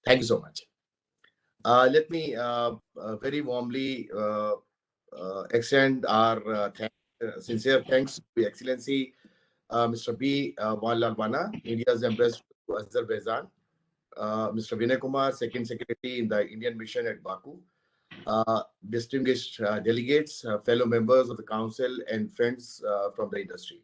Thank you so much. Let me very warmly extend our sincere thanks to Your Excellency Mr. B. Wana, India's ambassador to Azerbaijan, Mr. Vinay Kumar, Second Secretary in the Indian Mission at Baku, distinguished delegates, fellow members of the Council, and friends from the industry.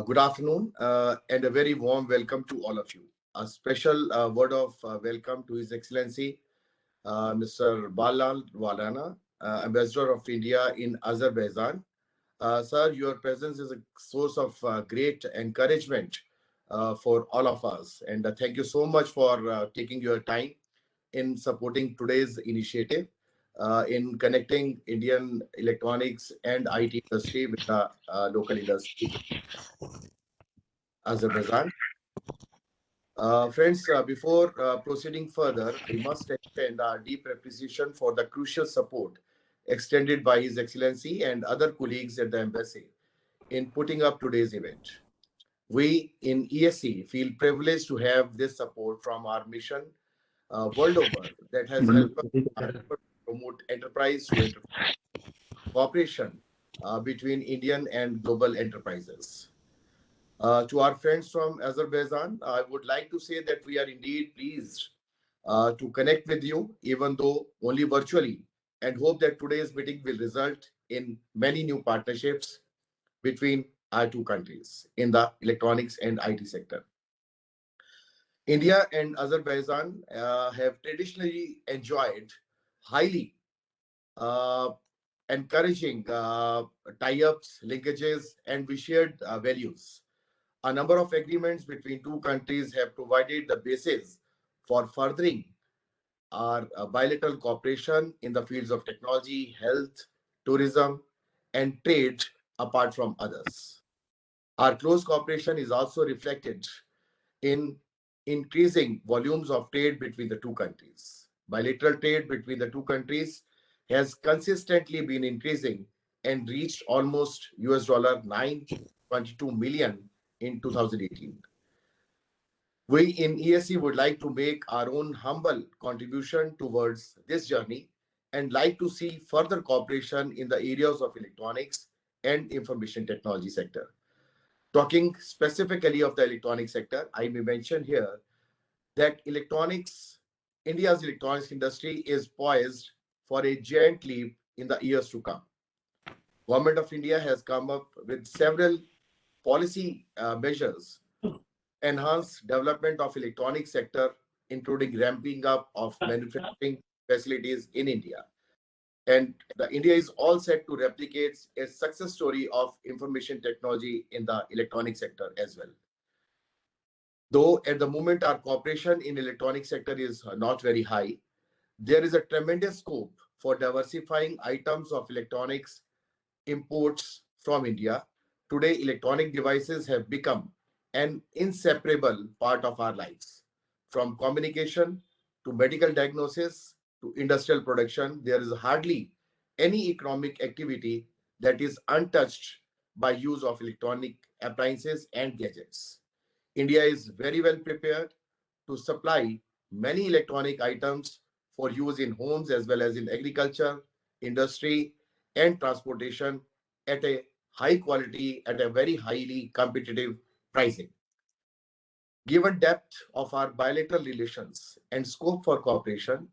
Good afternoon and a very warm welcome to all of you. A special word of welcome to His Excellency Mr. Balal Walana, Ambassador of India in Azerbaijan. Sir, your presence is a source of great encouragement for all of us. And thank you so much for taking your time in supporting today's initiative in connecting Indian electronics and IT industry with the local industry, Azerbaijan. Friends, before proceeding further, I must extend our deep appreciation for the crucial support extended by His Excellency and other colleagues at the embassy in putting up today's event. We in ESC feel privileged to have this support from our mission world over that has helped us promote enterprise to enterprise cooperation between Indian and global enterprises. To our friends from Azerbaijan, I would like to say that we are indeed pleased to connect with you, even though only virtually, and hope that today's meeting will result in many new partnerships between our two countries in the electronics and IT sector. India and Azerbaijan have traditionally enjoyed highly uh, encouraging tie-ups, linkages, and we shared values. A number of agreements between two countries have provided the basis for furthering our bilateral cooperation in the fields of technology, health, tourism, and trade, apart from others. Our close cooperation is also reflected in increasing volumes of trade between the two countries. Bilateral trade between the two countries has consistently been increasing and reached almost $922 million in 2018. We in ESC would like to make our own humble contribution towards this journey and like to see further cooperation in the areas of electronics and information technology sector. Talking specifically of the electronic sector, I may mention here that India's electronics industry is poised for a giant leap in the years to come. Government of India has come up with several policy measures enhance development of electronic sector, including ramping up of manufacturing facilities in India. And the India is all set to replicate a success story of information technology in the electronic sector as well. Though at the moment our cooperation in electronic sector is not very high, there is a tremendous scope for diversifying items of electronics imports from India. Today, electronic devices have become an inseparable part of our lives. From communication to medical diagnosis to industrial production, there is hardly any economic activity that is untouched by use of electronic appliances and gadgets. India is very well prepared to supply many electronic items for use in homes as well as in agriculture, industry, and transportation at a high quality, at a very highly competitive pricing. Given depth of our bilateral relations and scope for cooperation,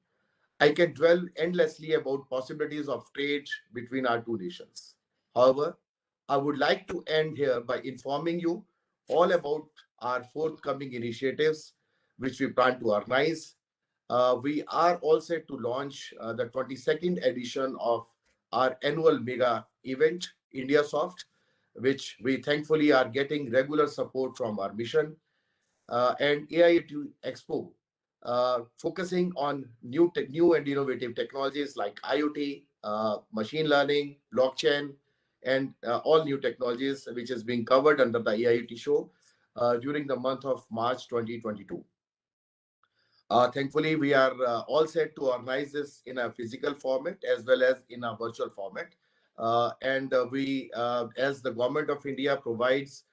I can dwell endlessly about possibilities of trade between our two nations. However, I would like to end here by informing you all about our forthcoming initiatives which we plan to organize. We are all set to launch the 22nd edition of our annual mega event, Indiasoft, which we thankfully are getting regular support from our mission and AI2 Expo, focusing on new and innovative technologies like IoT, machine learning, blockchain, and all new technologies, which is being covered under the AI2 show during the month of March 2022. Thankfully, we are all set to organize this in a physical format as well as in a virtual format. And we, as the Government of India provides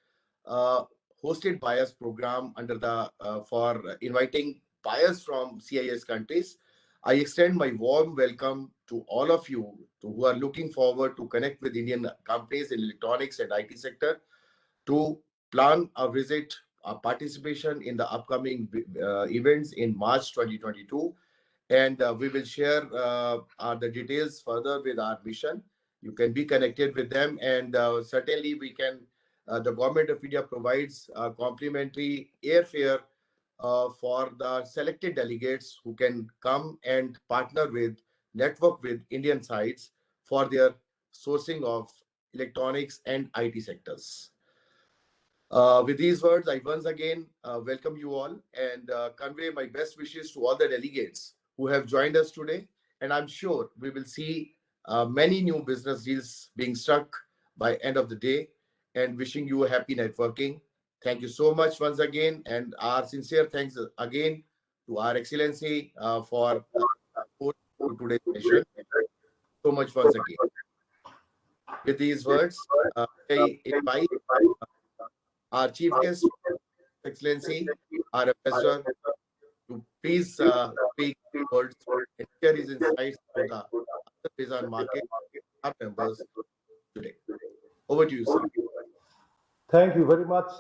uh, hosted buyers program under the for inviting buyers from CIS countries. I extend my warm welcome to all of you who are looking forward to connect with Indian companies in electronics and IT sector, to plan a visit, a participation in the upcoming events in March 2022, and we will share the details further with our mission. You can be connected with them, and certainly we can. The government of India provides complimentary airfare for the selected delegates who can come and partner with, network with Indian sites for their sourcing of electronics and IT sectors. With these words, I once again welcome you all and convey my best wishes to all the delegates who have joined us today. And I'm sure we will see many new business deals being struck by end of the day. And wishing you a happy networking. Thank you so much once again, and our sincere thanks again to our Excellency for support to today's session. So much once again. With these words, I invite our chief guest, Excellency, our ambassador, to please speak words and share his insights about the Azerbaijan market, our members today. Over to you, sir. Thank you very much.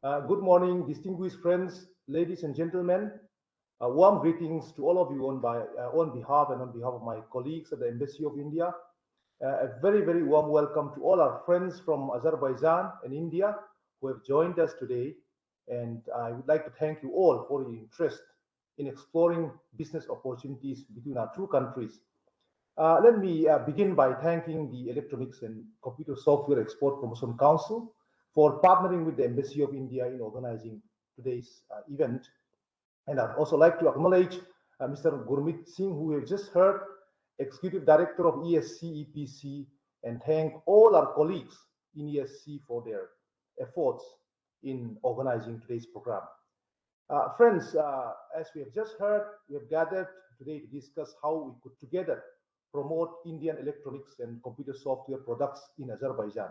Good morning, distinguished friends, ladies and gentlemen. Warm greetings to all of you on behalf and on behalf of my colleagues at the Embassy of India. A very, very warm welcome to all our friends from Azerbaijan and India who have joined us today. And I would like to thank you all for your interest in exploring business opportunities between our two countries. Let me begin by thanking the Electronics and Computer Software Export Promotion Council for partnering with the Embassy of India in organizing today's event. And I'd also like to acknowledge Mr. Gurmeet Singh, who we have just heard, Executive Director of ESC EPC, and thank all our colleagues in ESC for their efforts in organizing today's program. Friends, as we have just heard, we have gathered today to discuss how we could together promote Indian electronics and computer software products in Azerbaijan.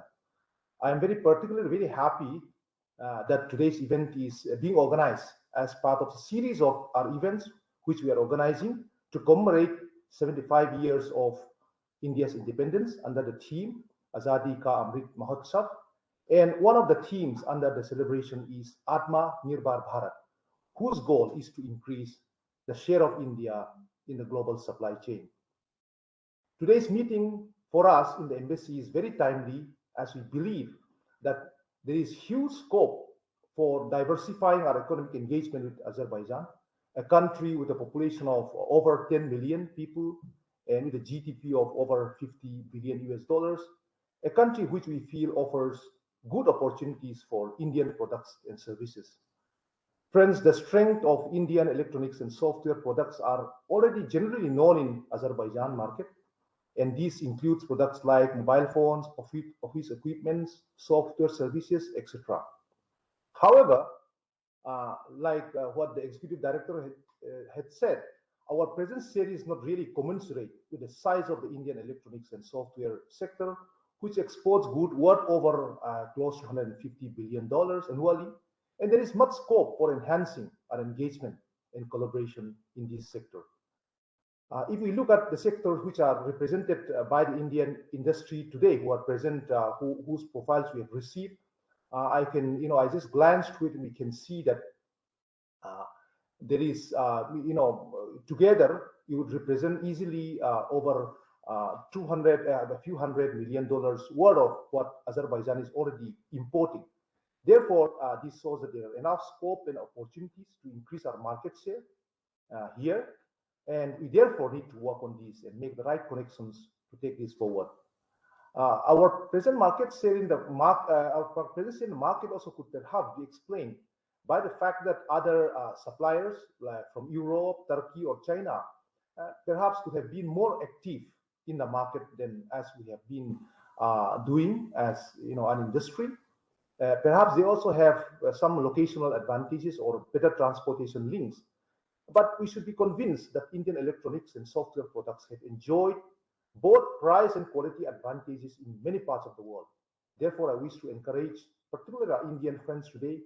I am very happy that today's event is being organized as part of a series of our events which we are organizing to commemorate 75 years of India's independence under the theme Azadi Ka Amrit Mahotsav. And one of the themes under the celebration is Atma Nirbhar Bharat, whose goal is to increase the share of India in the global supply chain. Today's meeting for us in the embassy is very timely, as we believe that there is huge scope for diversifying our economic engagement with Azerbaijan, a country with a population of over 10 million people and with a GDP of over 50 billion US dollars, a country which we feel offers good opportunities for Indian products and services. Friends, the strength of Indian electronics and software products are already generally known in Azerbaijan market, and this includes products like mobile phones, office equipments, software services, etc. However, what the executive director had said, our presence here is not really commensurate with the size of the Indian electronics and software sector, which exports goods worth over close to $150 billion annually. And there is much scope for enhancing our engagement and collaboration in this sector. If we look at the sectors which are represented by the Indian industry today, who are present, whose profiles we have received, I just glanced through it, and we can see that there is, together you would represent easily over a few $100 million worth of what Azerbaijan is already importing. Therefore, this shows that there are enough scope and opportunities to increase our market share here, and we therefore need to work on this and make the right connections to take this forward. Our present market share in the market also could perhaps be explained by the fact that other suppliers like from Europe, Turkey, or China perhaps could have been more active in the market than as we have been doing as an industry. Perhaps they also have some locational advantages or better transportation links. But we should be convinced that Indian electronics and software products have enjoyed both price and quality advantages in many parts of the world. Therefore, I wish to encourage particularly our Indian friends today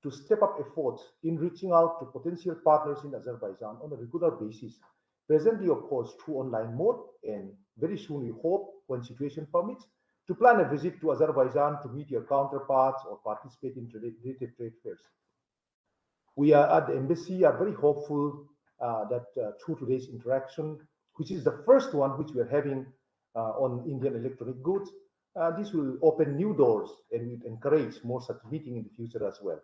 to step up efforts in reaching out to potential partners in Azerbaijan on a regular basis. Presently, of course, through online mode, and very soon we hope, when situation permits, to plan a visit to Azerbaijan to meet your counterparts or participate in related trade fairs. We are at the embassy are very hopeful that through today's interaction, which is the first one which we are having on Indian electronic goods, this will open new doors and will encourage more such meeting in the future as well.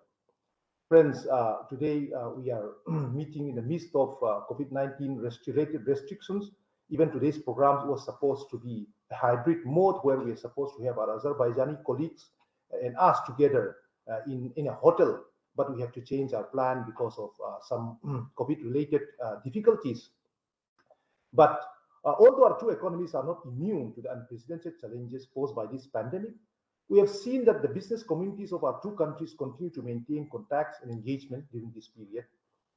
Friends, today we are meeting in the midst of COVID-19 related restrictions. Even today's program was supposed to be a hybrid mode where we are supposed to have our Azerbaijani colleagues and us together in a hotel, but we have to change our plan because of some COVID-related difficulties. But although our two economies are not immune to the unprecedented challenges posed by this pandemic, we have seen that the business communities of our two countries continue to maintain contacts and engagement during this period,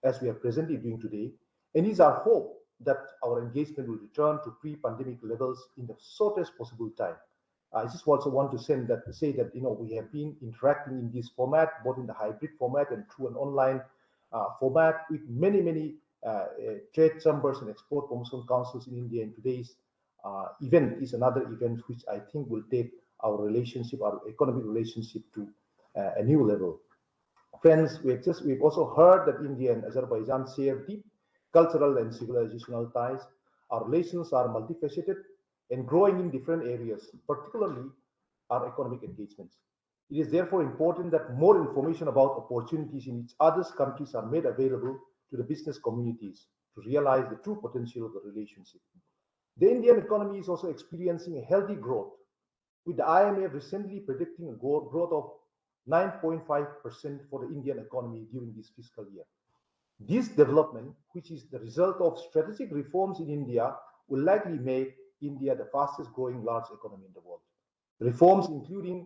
as we are presently doing today. And it is our hope that our engagement will return to pre-pandemic levels in the shortest possible time. I just also want to say that we have been interacting in this format, both in the hybrid format and through an online format with many trade chambers and export promotion councils in India. And today's event is another event which I think will take our relationship, our economic relationship to a new level. Friends, we've also heard that India and Azerbaijan share deep cultural and civilizational ties. Our relations are multifaceted and growing in different areas, particularly our economic engagements. It is therefore important that more information about opportunities in each other's countries are made available to the business communities to realize the true potential of the relationship. The Indian economy is also experiencing a healthy growth, with the IMF recently predicting a growth of 9.5% for the Indian economy during this fiscal year. This development, which is the result of strategic reforms in India, will likely make India the fastest growing large economy in the world. Reforms including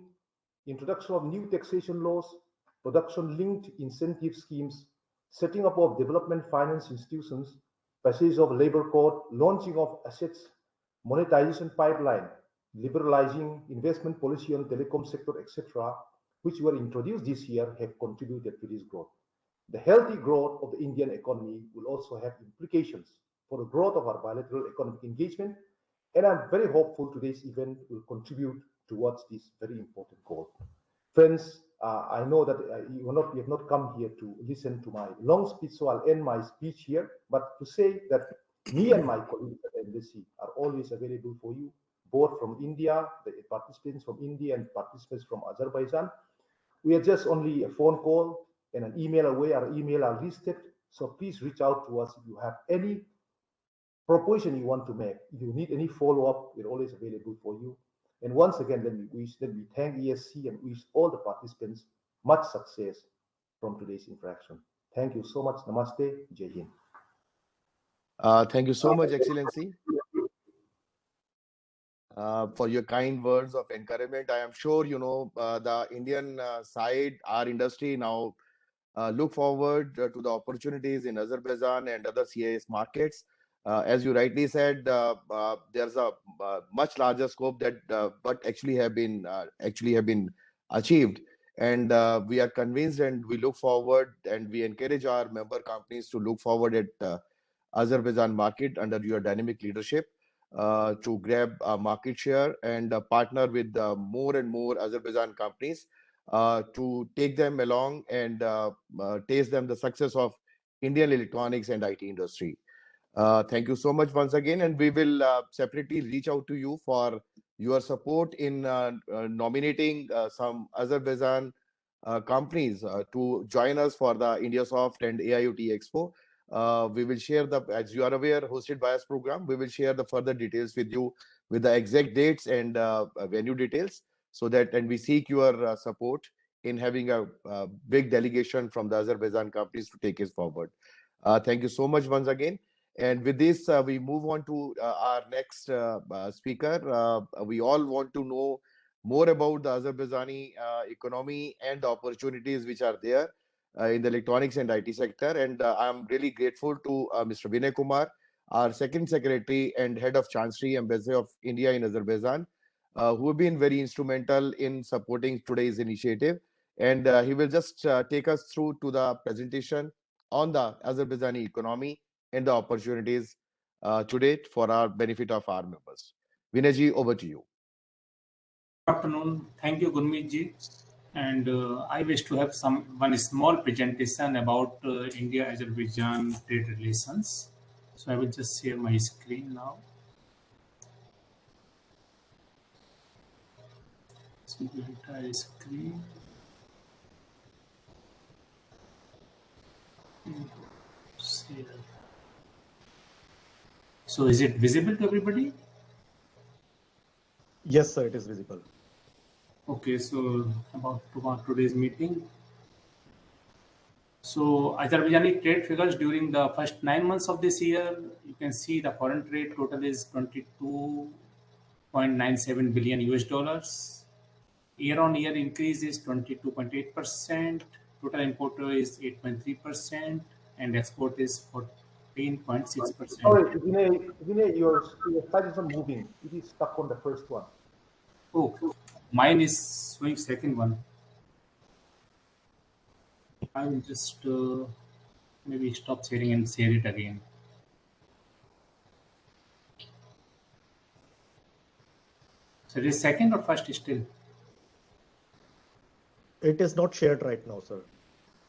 introduction of new taxation laws, production-linked incentive schemes, setting up of development finance institutions, passage of labor code, launching of assets, monetization pipeline, liberalizing investment policy on telecom sector, etc., which were introduced this year, have contributed to this growth. The healthy growth of the Indian economy will also have implications for the growth of our bilateral economic engagement, and I'm very hopeful today's event will contribute towards this very important goal. Friends, I know that you have not come here to listen to my long speech, so I'll end my speech here, but to say that me and my colleagues at the embassy are always available for you, both from India, the participants from India and participants from Azerbaijan. We are just only a phone call and an email away. Our email are listed, so please reach out to us if you have any proposition you want to make. If you need any follow-up, we're always available for you. And once again, let me thank ESC and wish all the participants much success from today's interaction. Thank you so much. Namaste. Jai Hind. Thank you so much, Excellency, for your kind words of encouragement. I am sure the Indian side, our industry now look forward to the opportunities in Azerbaijan and other CIS markets. As you rightly said, there's a much larger scope that what actually have been achieved, and we are convinced, and we look forward, and we encourage our member companies to look forward at Azerbaijan market under your dynamic leadership to grab market share and partner with more and more Azerbaijan companies to take them along and taste them the success of Indian electronics and IT industry. Thank you so much once again, and we will separately reach out to you for your support in nominating some Azerbaijan companies to join us for the Indiasoft and AIoT Expo. We will share as you are aware, hosted by us program, we will share the further details with you with the exact dates and venue details, so that, and we seek your support in having a big delegation from the Azerbaijan companies to take us forward. Thank you so much once again. And with this, we move on to our next speaker. We all want to know more about the Azerbaijani economy and the opportunities which are there in the electronics and IT sector. And I'm really grateful to Mr. Vinay Kumar, our second secretary and head of Chancery Embassy of India in Azerbaijan, who have been very instrumental in supporting today's initiative. and he will just take us through to the presentation on the Azerbaijani economy and the opportunities today for our benefit of our members. Vinayji, over to you. Good afternoon. Thank you, Gurmeet ji. And I wish to have one small presentation about India-Azerbaijan trade relations. So I will just share my screen now. See the entire screen. Share. So is it visible to everybody? Yes, sir, it is visible. Okay, so about today's meeting. So Azerbaijani trade figures during the first 9 months of this year, you can see the foreign trade total is 22.97 billion US dollars. Year-on-year increase is 22.8%. Total import is 8.3%, and export is 14.6%. Sorry, Vinay, your slide is not moving. It is stuck on the first one. Oh, mine is showing second one. I will just maybe stop sharing and share it again. So it is second or first still? It is not shared right now, sir.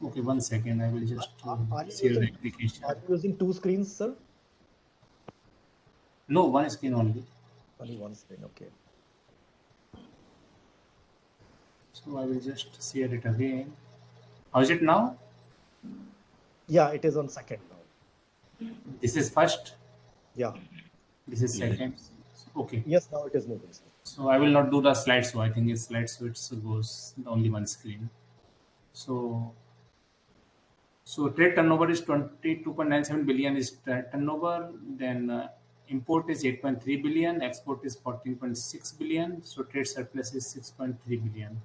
Okay, 1 second. I will just Are you share the using, application. are you using two screens, sir? No, one screen only. Only one screen, okay. So I will just share it again. How is it now? Yeah, it is on second now. This is first. Yeah. This is second. Okay. Yes, now it is moving, sir. So I will not do the slideshow. I think it's slideshow. It goes only one screen. So trade turnover is 22.97 billion is turnover. Then import is 8.3 billion. Export is 14.6 billion. So trade surplus is 6.3 billion.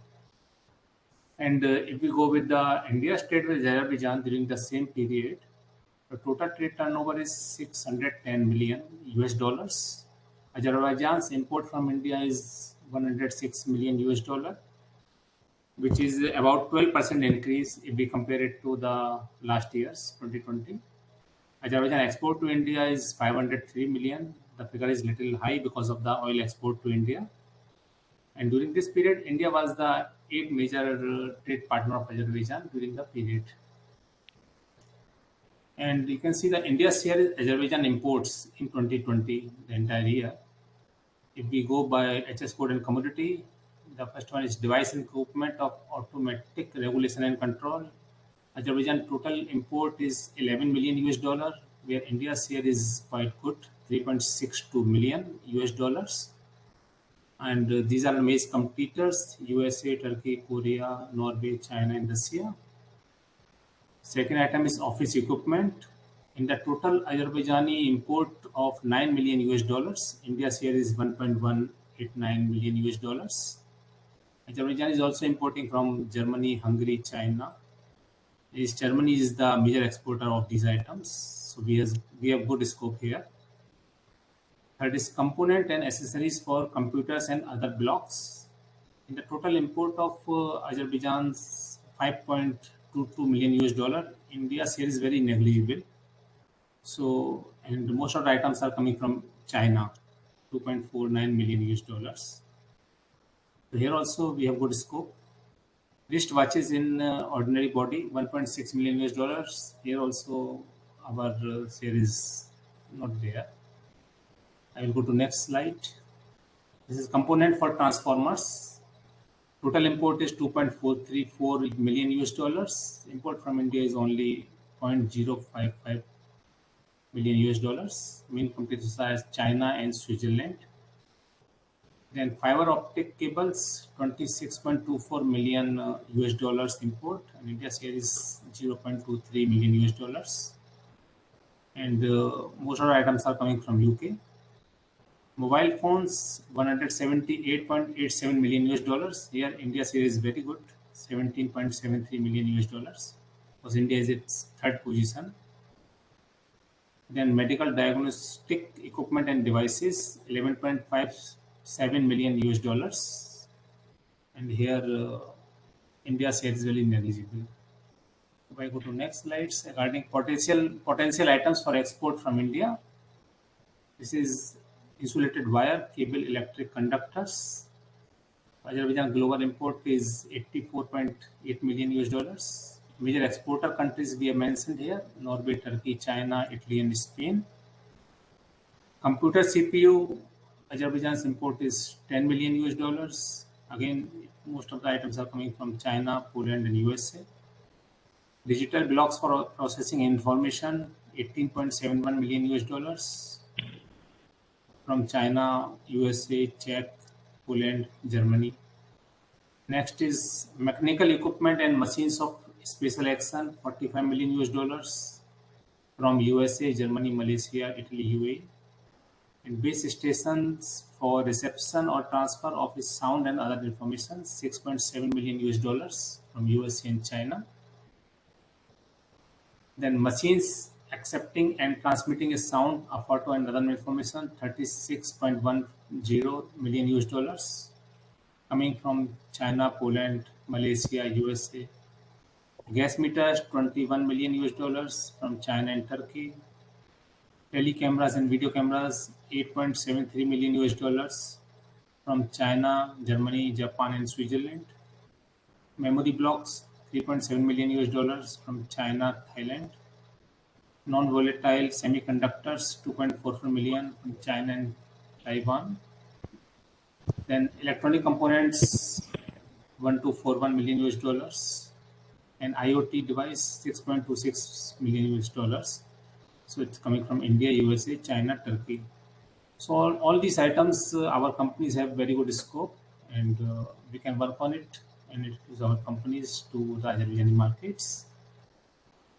And if we go with the India's trade with Azerbaijan during the same period, the total trade turnover is 610 million US dollars. Azerbaijan's import from India is 106 million US dollar, which is about 12% increase if we compare it to the last year's 2020. Azerbaijan export to India is 503 million. The figure is little high because of the oil export to India. And during this period, India was the 8th major trade partner of Azerbaijan during the period. And you can see that India's share is Azerbaijan imports in 2020, the entire year. If we go by HS code and commodity, the first one is device and equipment of automatic regulation and control. Azerbaijan total import is 11 million US dollar, where India's share is quite good, 3.62 million US dollars. And these are the major competitors: USA, Turkey, Korea, Norway, China, and Russia. Second item is office equipment. In the total Azerbaijani import of 9 million US dollars, India's share is 1.189 million US dollars. Azerbaijan is also importing from Germany, Hungary, China. Germany is the major exporter of these items, so we have good scope here. Third is component and accessories for computers and other blocks. In the total import of Azerbaijan's 5.22 million US dollar, India's share is very negligible. So, and most of the items are coming from China, 2.49 million US dollars. So here also we have good scope. Wrist watches in ordinary body, 1.6 million US dollars. Here also our share is not there. I will go to next slide. This is component for transformers. Total import is 2.434 million US dollars. Import from India is only 0.055 million US dollars. Main competitors are China and Switzerland. Then fiber optic cables, 26.24 million US dollars import, and India's share is 0.23 million US dollars. And most of the items are coming from UK. Mobile phones, 178.87 million US dollars. Here, India's share is very good, 17.73 million US dollars, because India is its third position. Then medical diagnostic equipment and devices, 11.57 million US dollars. And here India share is very negligible. If I go to next slides regarding potential items for export from India, this is insulated wire, cable, electric conductors. Azerbaijan global import is 84.8 million US dollars. Major exporter countries we have mentioned here: Norway, Turkey, China, Italy, and Spain. Computer CPU, Azerbaijan's import is 10 million US dollars. Again, most of the items are coming from China, Poland, and USA. Digital blocks for processing information, 18.71 million US dollars from China, USA, Czech, Poland, Germany. Next is mechanical equipment and machines of special action, 45 million US dollars from USA, Germany, Malaysia, Italy, UAE. And base stations for reception or transfer of sound and other information, 6.7 million US dollars from USA and China. Then machines accepting and transmitting a sound, a photo and other information, 36.10 million US dollars coming from China, Poland, Malaysia, USA. Gas meters, 21 million US dollars from China and Turkey. Telecameras and video cameras, 8.73 million US dollars from China, Germany, Japan, and Switzerland. Memory blocks, 3.7 million US dollars from China, Thailand. Non-volatile semiconductors, 2.44 million from China and Taiwan. Then electronic components, 1.241 million US dollars. And IoT device, 6.26 million US dollars. So it's coming from India, USA, China, Turkey. So all these items, our companies have very good scope, and we can work on it, and it is our companies to the Azerbaijani markets.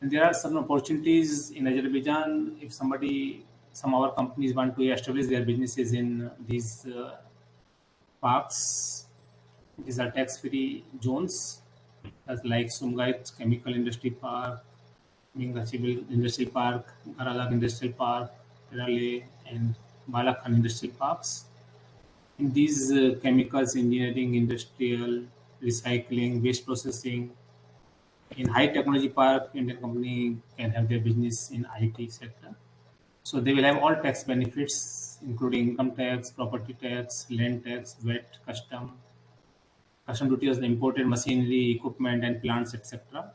And there are some opportunities in Azerbaijan if some of our companies want to establish their businesses in these parks. These are tax-free zones, like Sumgait Chemical Industry Park, Minga Civil Industrial Park, Karalak Industrial Park, Kerala, and Balakhan Industrial Parks. In these chemicals, engineering, industrial, recycling, waste processing, in high technology park, Indian company can have their business in IT sector. So they will have all tax benefits, including income tax, property tax, land tax, VAT, custom duty on the imported machinery, equipment, and plants, etc.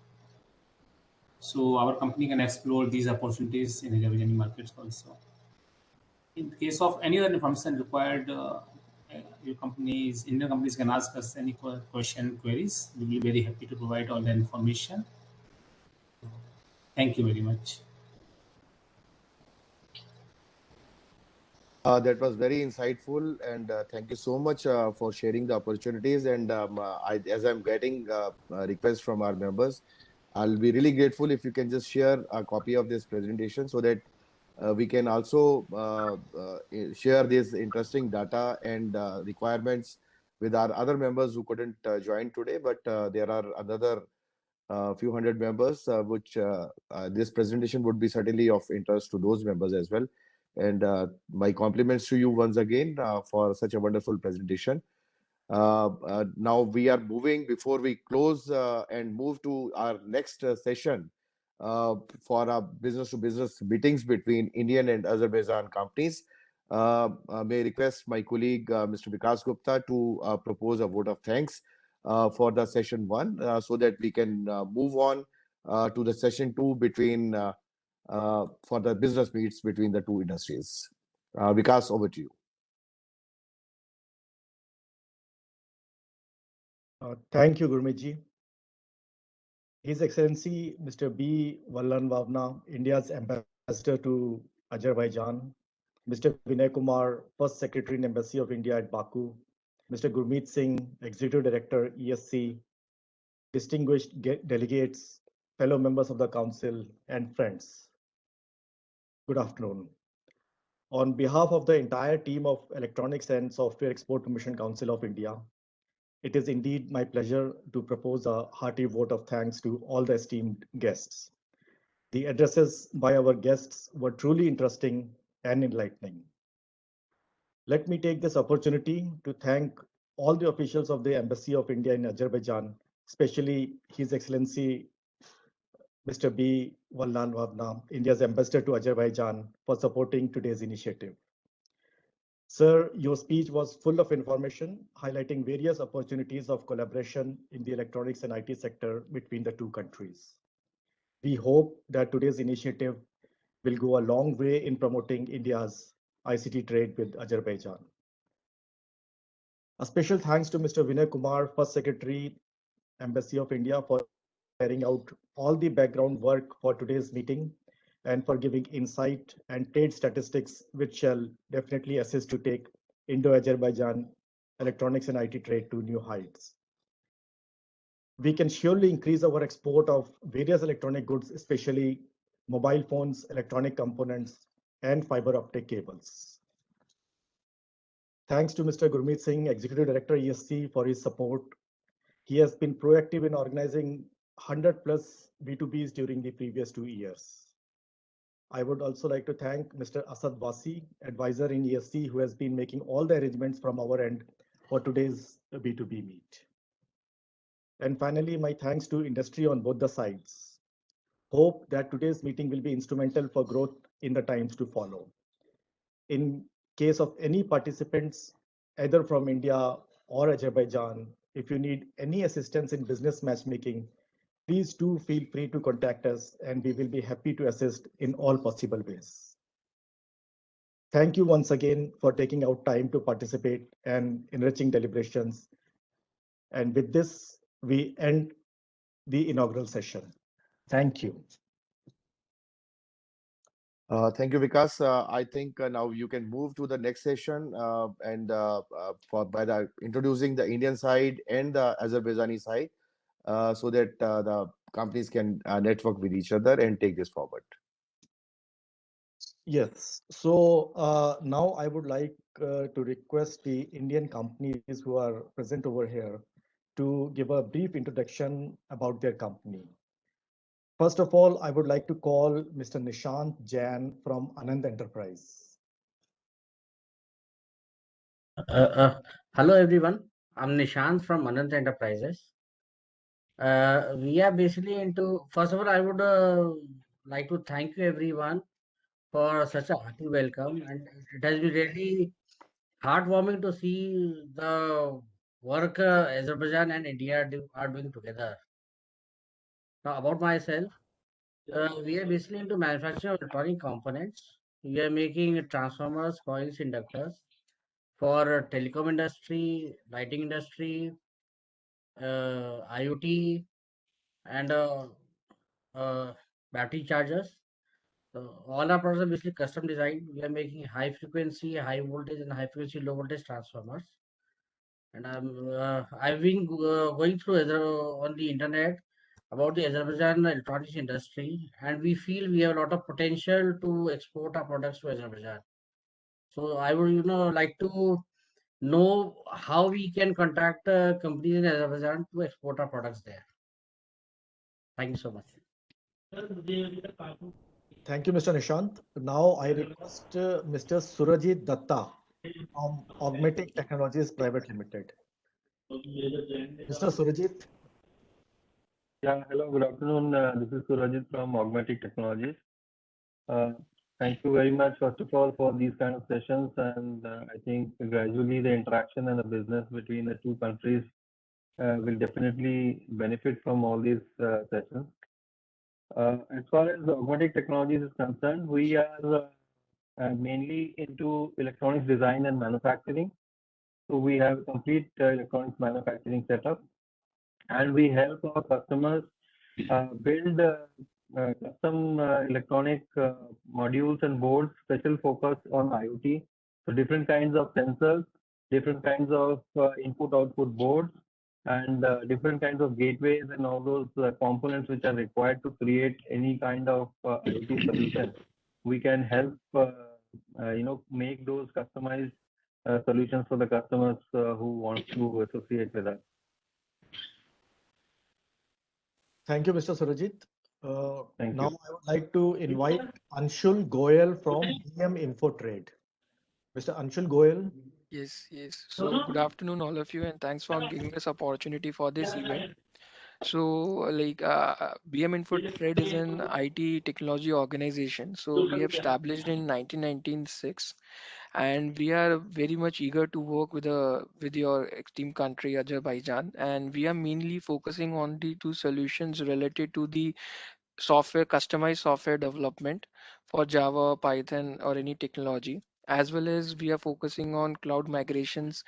So our company can explore these opportunities in Azerbaijani markets also. In case of any other information required, Indian companies can ask us any question, queries. We will be very happy to provide all the information. Thank you very much. That was very insightful, and thank you so much for sharing the opportunities. And as I'm getting requests from our members, I'll be really grateful if you can just share a copy of this presentation so that we can also share this interesting data and requirements with our other members who couldn't join today. But there are another few hundred members, which this presentation would be certainly of interest to those members as well. And my compliments to you once again for such a wonderful presentation. Now we are moving, before we close and move to our next session for our business to business meetings between Indian and Azerbaijan companies. May I request my colleague Mr. Vikas Gupta to propose a vote of thanks for the session one, so that we can move on to the session two between for the business meets between the two industries. Vikas, over to you. Thank you, Gurmeet. His Excellency Mr. B. Vallan Vavna, India's ambassador to Azerbaijan, Mr. Vinay Kumar, First Secretary in Embassy of India at Baku, Mr. Gurmeet Singh, Executive Director, ESC, distinguished delegates, fellow members of the Council, and friends. Good afternoon. On behalf of the entire team of Electronics and Software Export Promotion Council of India, it is indeed my pleasure to propose a hearty vote of thanks to all the esteemed guests. The addresses by our guests were truly interesting and enlightening. Let me take this opportunity to thank all the officials of the Embassy of India in Azerbaijan especially His Excellency Mr. B. Vallan Vavna, India's ambassador to Azerbaijan, for supporting today's initiative. Sir, your speech was full of information, highlighting various opportunities of collaboration in the electronics and IT sector between the two countries. We hope that today's initiative will go a long way in promoting India's ICT trade with Azerbaijan. A special thanks to Mr. Vinay Kumar, First Secretary, Embassy of India, for carrying out all the background work for today's meeting and for giving insight and trade statistics, which shall definitely assist to take Indo-Azerbaijan electronics and IT trade to new heights. We can surely increase our export of various electronic goods, especially mobile phones, electronic components, and fiber optic cables. Thanks to Mr. Gurmeet Singh, Executive Director, ESC, for his support. He has been proactive in organizing 100 plus B2Bs during the previous 2 years. I would also like to thank Mr. Asad Wasi, advisor in ESC, who has been making all the arrangements from our end for today's B2B meet. And finally, my thanks to industry on both the sides. Hope that today's meeting will be instrumental for growth in the times to follow. In case of any participants, either from India or Azerbaijan, if you need any assistance in business matchmaking, please do feel free to contact us and we will be happy to assist in all possible ways. Thank you once again for taking out time to participate and enriching deliberations. And with this, we end the inaugural session. Thank you. Thank you, Vikas. I think now you can move to the next session by introducing the Indian side and the Azerbaijani side, so that the companies can network with each other and take this forward. Yes. So now I would like to request the Indian companies who are present over here to give a brief introduction about their company. First of all, I would like to call Mr. Nishant Jain from Anand Enterprise. Hello everyone, I'm Nishant from Anant Enterprises. We are basically into, first of all, I would like to thank you everyone for such a hearty welcome, and it has been really heartwarming to see the work Azerbaijan and India are doing together. Now about myself, we are basically into manufacturing of electronic components. We are making transformers, coils, inductors for telecom industry, lighting industry, IoT, and battery chargers. So all our products are basically custom designed. We are making high frequency, high voltage, and high frequency, low voltage transformers. And I've been going through on the internet about the Azerbaijan electronics industry, and we feel we have a lot of potential to export our products to Azerbaijan. So I would, like to know how we can contact companies in Azerbaijan to export our products there. Thank you so much. Thank you, Mr. Nishant. Now I request Mr. Surajit Datta from Augmatic Technologies Private Limited. Mr. Surajit. Yeah, hello, good afternoon. This is Surajit from Augmatic Technologies. Thank you very much, first of all, for these kind of sessions. And I think gradually the interaction and the business between the two countries will definitely benefit from all these sessions. As far as Augmatic Technologies is concerned, we are mainly into electronics design and manufacturing. So we have complete electronics manufacturing setup, and we help our customers build custom electronic modules and boards, special focus on IoT. So different kinds of sensors, different kinds of input-output boards, and different kinds of gateways and all those components which are required to create any kind of IoT solution. We can help, make those customized solutions for the customers who want to associate with us. Thank you, Mr. Surajit. Thank now you. I would like to invite Anshul Goyal from BM Info Trade. Mr. Anshul Goyal. Yes. So good afternoon, all of you, and thanks for giving us opportunity for this event. So, BM Info Trade is an IT technology organization. So, we have established in 1996, and we are very much eager to work with your esteemed country, Azerbaijan. And we are mainly focusing on the two solutions related to the software, customized software development for Java, Python, or any technology. As well as we are focusing on cloud migrations,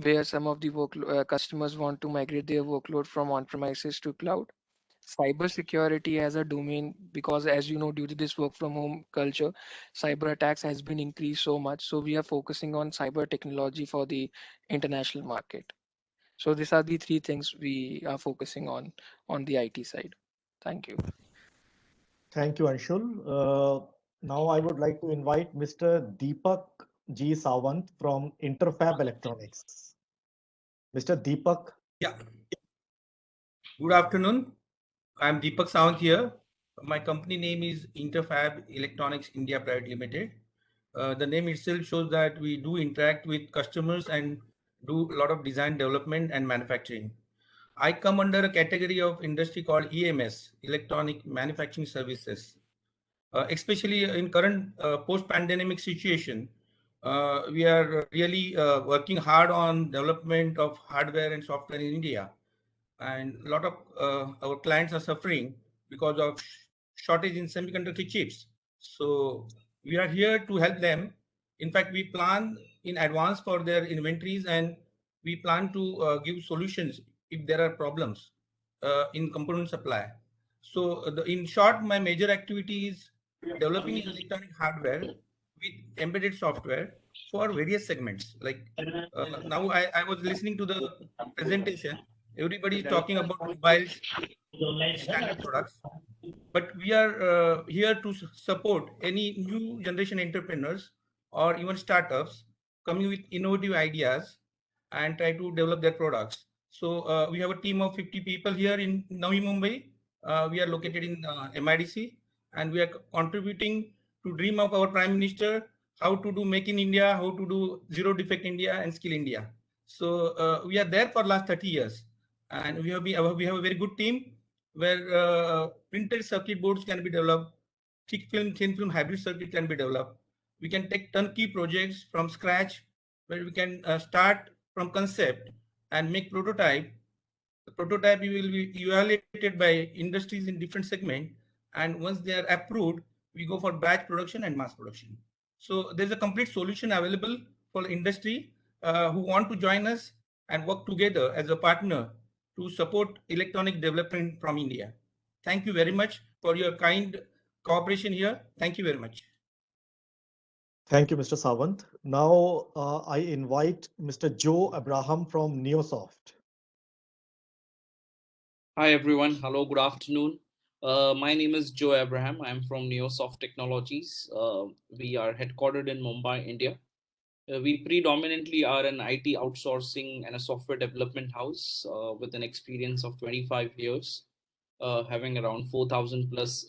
where some of the customers want to migrate their workload from on-premises to cloud. Cyber security as a domain, because as you know, due to this work from home culture, cyber attacks has been increased so much. So we are focusing on cyber technology for the international market. So these are the three things we are focusing on the IT side. Thank you. Thank you, Anshul. Now I would like to invite Mr. Deepak G. Sawant from Interfab Electronics. Mr. Deepak. Yeah. Good afternoon. I'm Deepak Sawant here. My company name is Interfab Electronics India Private Limited. The name itself shows that we do interact with customers and do a lot of design development and manufacturing. I come under a category of industry called EMS, Electronic Manufacturing Services. Especially in current post-pandemic situation, we are really working hard on development of hardware and software in India, and a lot of our clients are suffering because of shortage in semiconductor chips. So we are here to help them. In fact, we plan in advance for their inventories, and we plan to give solutions if there are problems in component supply. So in short, my major activity is developing electronic hardware with embedded software for various segments. Like I was listening to the presentation. Everybody is talking about mobiles, standard products, but we are here to support any new generation entrepreneurs or even startups coming with innovative ideas and try to develop their products. So we have a team of 50 people here in Navi Mumbai. We are located in MIDC, and we are contributing to dream of our Prime Minister, how to do Make in India, how to do Zero Defect India and Skill India. So we are there for last 30 years, and we have a very good team where printed circuit boards can be developed, thick film, thin film hybrid circuit can be developed. We can take turnkey projects from scratch, where we can start from concept and make prototype. The prototype will be evaluated by industries in different segment, and once they are approved, we go for batch production and mass production. So there's a complete solution available for industry who want to join us and work together as a partner to support electronic development from India. Thank you very much for your kind cooperation here. Thank you very much. Thank you, Mr. Sawant. Now I invite Mr. Joe Abraham from Neosoft. Hi everyone. Hello, good afternoon. My name is Joe Abraham. I'm from Neosoft Technologies. We are headquartered in Mumbai, India. We predominantly are an IT outsourcing and a software development house with an experience of 25 years, having around 4,000 plus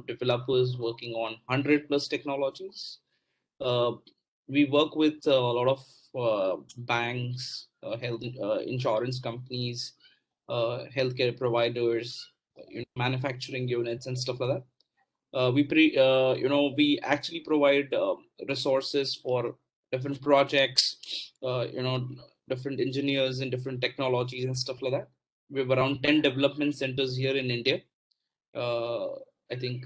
developers working on 100 plus technologies. We work with a lot of banks, health insurance companies, healthcare providers, manufacturing units and stuff like that. We actually provide resources for different projects, different engineers and different technologies and stuff like that. We have around 10 development centers here in India. I think,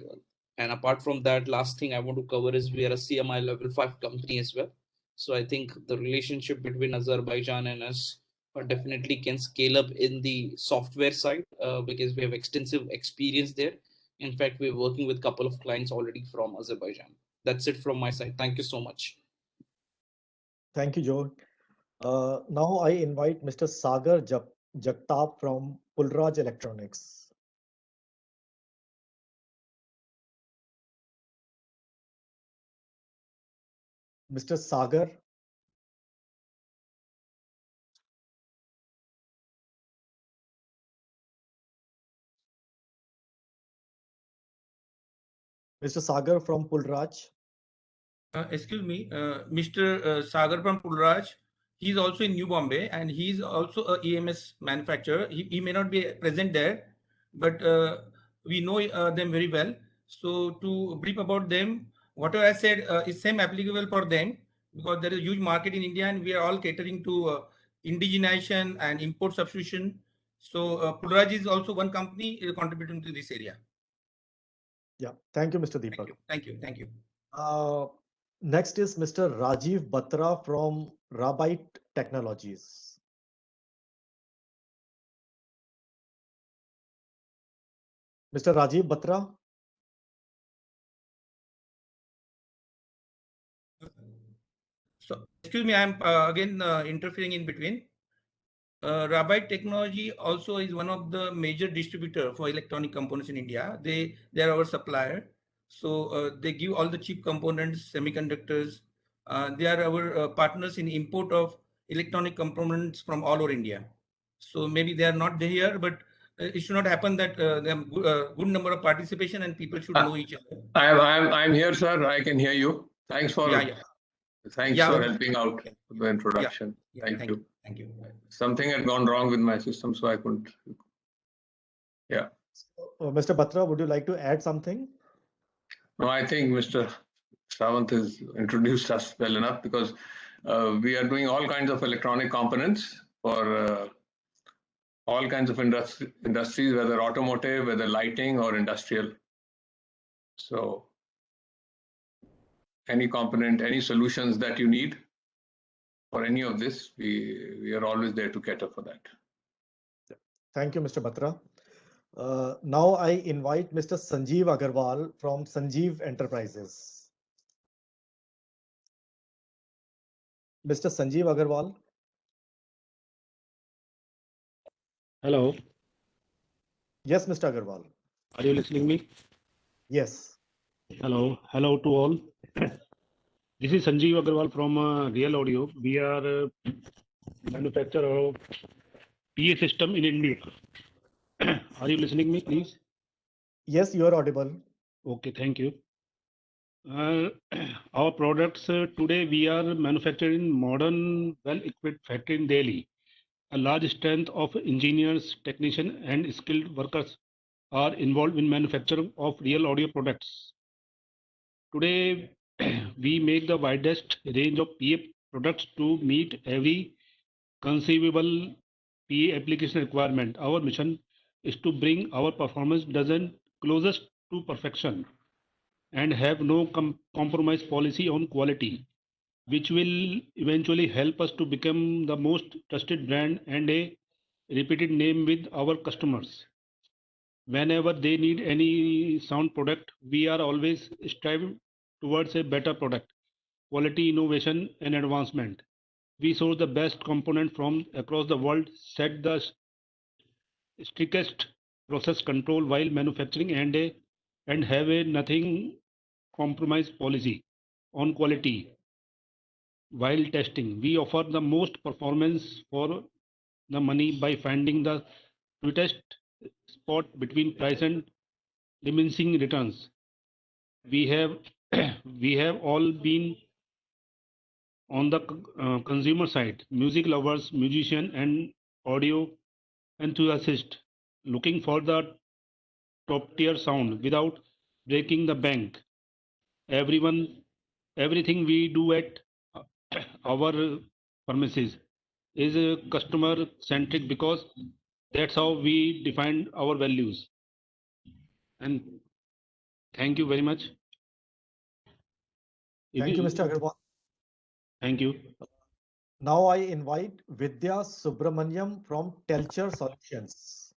and apart from that, last thing I want to cover is we are a CMI level 5 company as well. So I think the relationship between Azerbaijan and us definitely can scale up in the software side because we have extensive experience there. In fact, we're working with a couple of clients already from Azerbaijan. That's it from my side. Thank you so much. Thank you, Joe. Now I invite Mr. Sagar Jagtap from Pulraj Electronics. Mr. Sagar. Mr. Sagar from Pulraj. Excuse me, Mr. Sagar from Pulraj. He's also in New Bombay, and he's also a EMS manufacturer. He may not be present there, but we know them very well. So to brief about them, whatever I said is same applicable for them, because there is a huge market in India, and we are all catering to indigenization and import substitution. So Pulraj is also one company contributing to this area. Yeah, thank you, Mr. Deepak. Thank you. Thank you. Next is Mr. Rajiv Batra from Rabite Technologies. Mr. Rajiv Batra. So, excuse me, I'm again interfering in between. Rabite Technology also is one of the major distributor for electronic components in India. They are our supplier. So they give all the cheap components, semiconductors. They are our partners in import of electronic components from all over India. So maybe they are not here, but it should not happen that there are good number of participation and people should know each other. I'm here, sir. I can hear you. Thanks for helping out with the introduction. Thank you. Thank you. Something had gone wrong with my system, so I couldn't. Yeah. Mr. Batra, would you like to add something? No, I think Mr. Sawant has introduced us well enough, because we are doing all kinds of electronic components for all kinds of industries, whether automotive, whether lighting or industrial. So any component, any solutions that you need for any of this, we are always there to cater for that. Thank you, Mr. Batra. Now I invite Mr. Sanjeev Agarwal from Sanjeev Enterprises. Mr. Sanjeev Agarwal. Hello. Yes, Mr. Agarwal. Are you listening me? Yes. Hello. Hello to all. This is Sanjeev Agarwal from Real Audio. We are manufacturer of PA system in India. Are you listening me, please? Yes, you are audible. Okay, thank you. Our products today, we are manufacturing modern, well-equipped factory in Delhi. A large strength of engineers, technicians, and skilled workers are involved in manufacture of real audio products. Today, we make the widest range of PA products to meet every conceivable PA application requirement. Our mission is to bring our performance dozen closest to perfection and have no compromise policy on quality, which will eventually help us to become the most trusted brand and a repeated name with our customers. Whenever they need any sound product, we are always striving towards a better product, quality, innovation, and advancement. We source the best component from across the world, set the strictest process control while manufacturing, and have a nothing compromise policy on quality while testing. We offer the most performance for the money by finding the sweetest spot between price and diminishing returns. We have we have all been on the consumer side, music lovers, musician, and audio enthusiasts looking for the top tier sound without breaking the bank. Everything we do at our premises is customer centric, because that's how we define our values. And thank you very much. Thank you, Mr. Agarwal. Thank you. Now I invite Vidya Subramaniam from Telcher Solutions.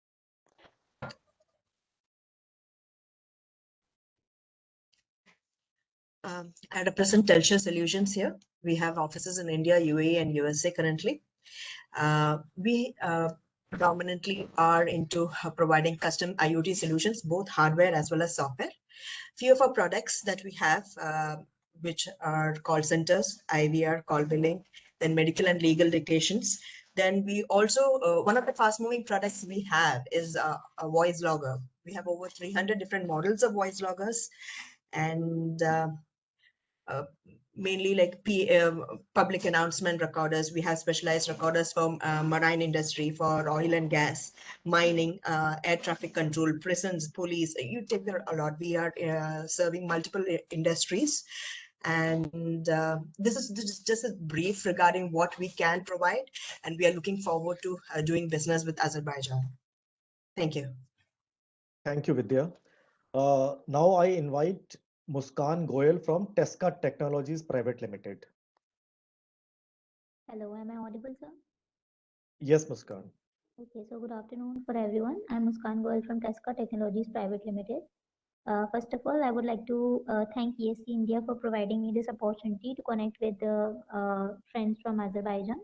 I represent Telcher Solutions here. We have offices in India, UAE, and USA currently. We predominantly are into providing custom IoT solutions, both hardware as well as software. Few of our products that we have, which are call centers, IVR, call billing, then medical and legal dictations. Then we also, one of the fast moving products we have is a voice logger. We have over 300 different models of voice loggers. And mainly like public announcement recorders. We have specialized recorders for marine industry, for oil and gas, mining, air traffic control, prisons, police. You take there a lot. We are serving multiple industries. And this is just a brief regarding what we can provide. And we are looking forward to doing business with Azerbaijan. Thank you. Thank you, Vidya. Now I invite Muskan Goyal from Tesco Technologies Private Limited. Hello, am I audible, sir? Yes, Muskan. Okay, so good afternoon for everyone. I'm Muskan Goyal from Tesco Technologies Private Limited. First of all, I would like to thank ESC India for providing me this opportunity to connect with the friends from Azerbaijan.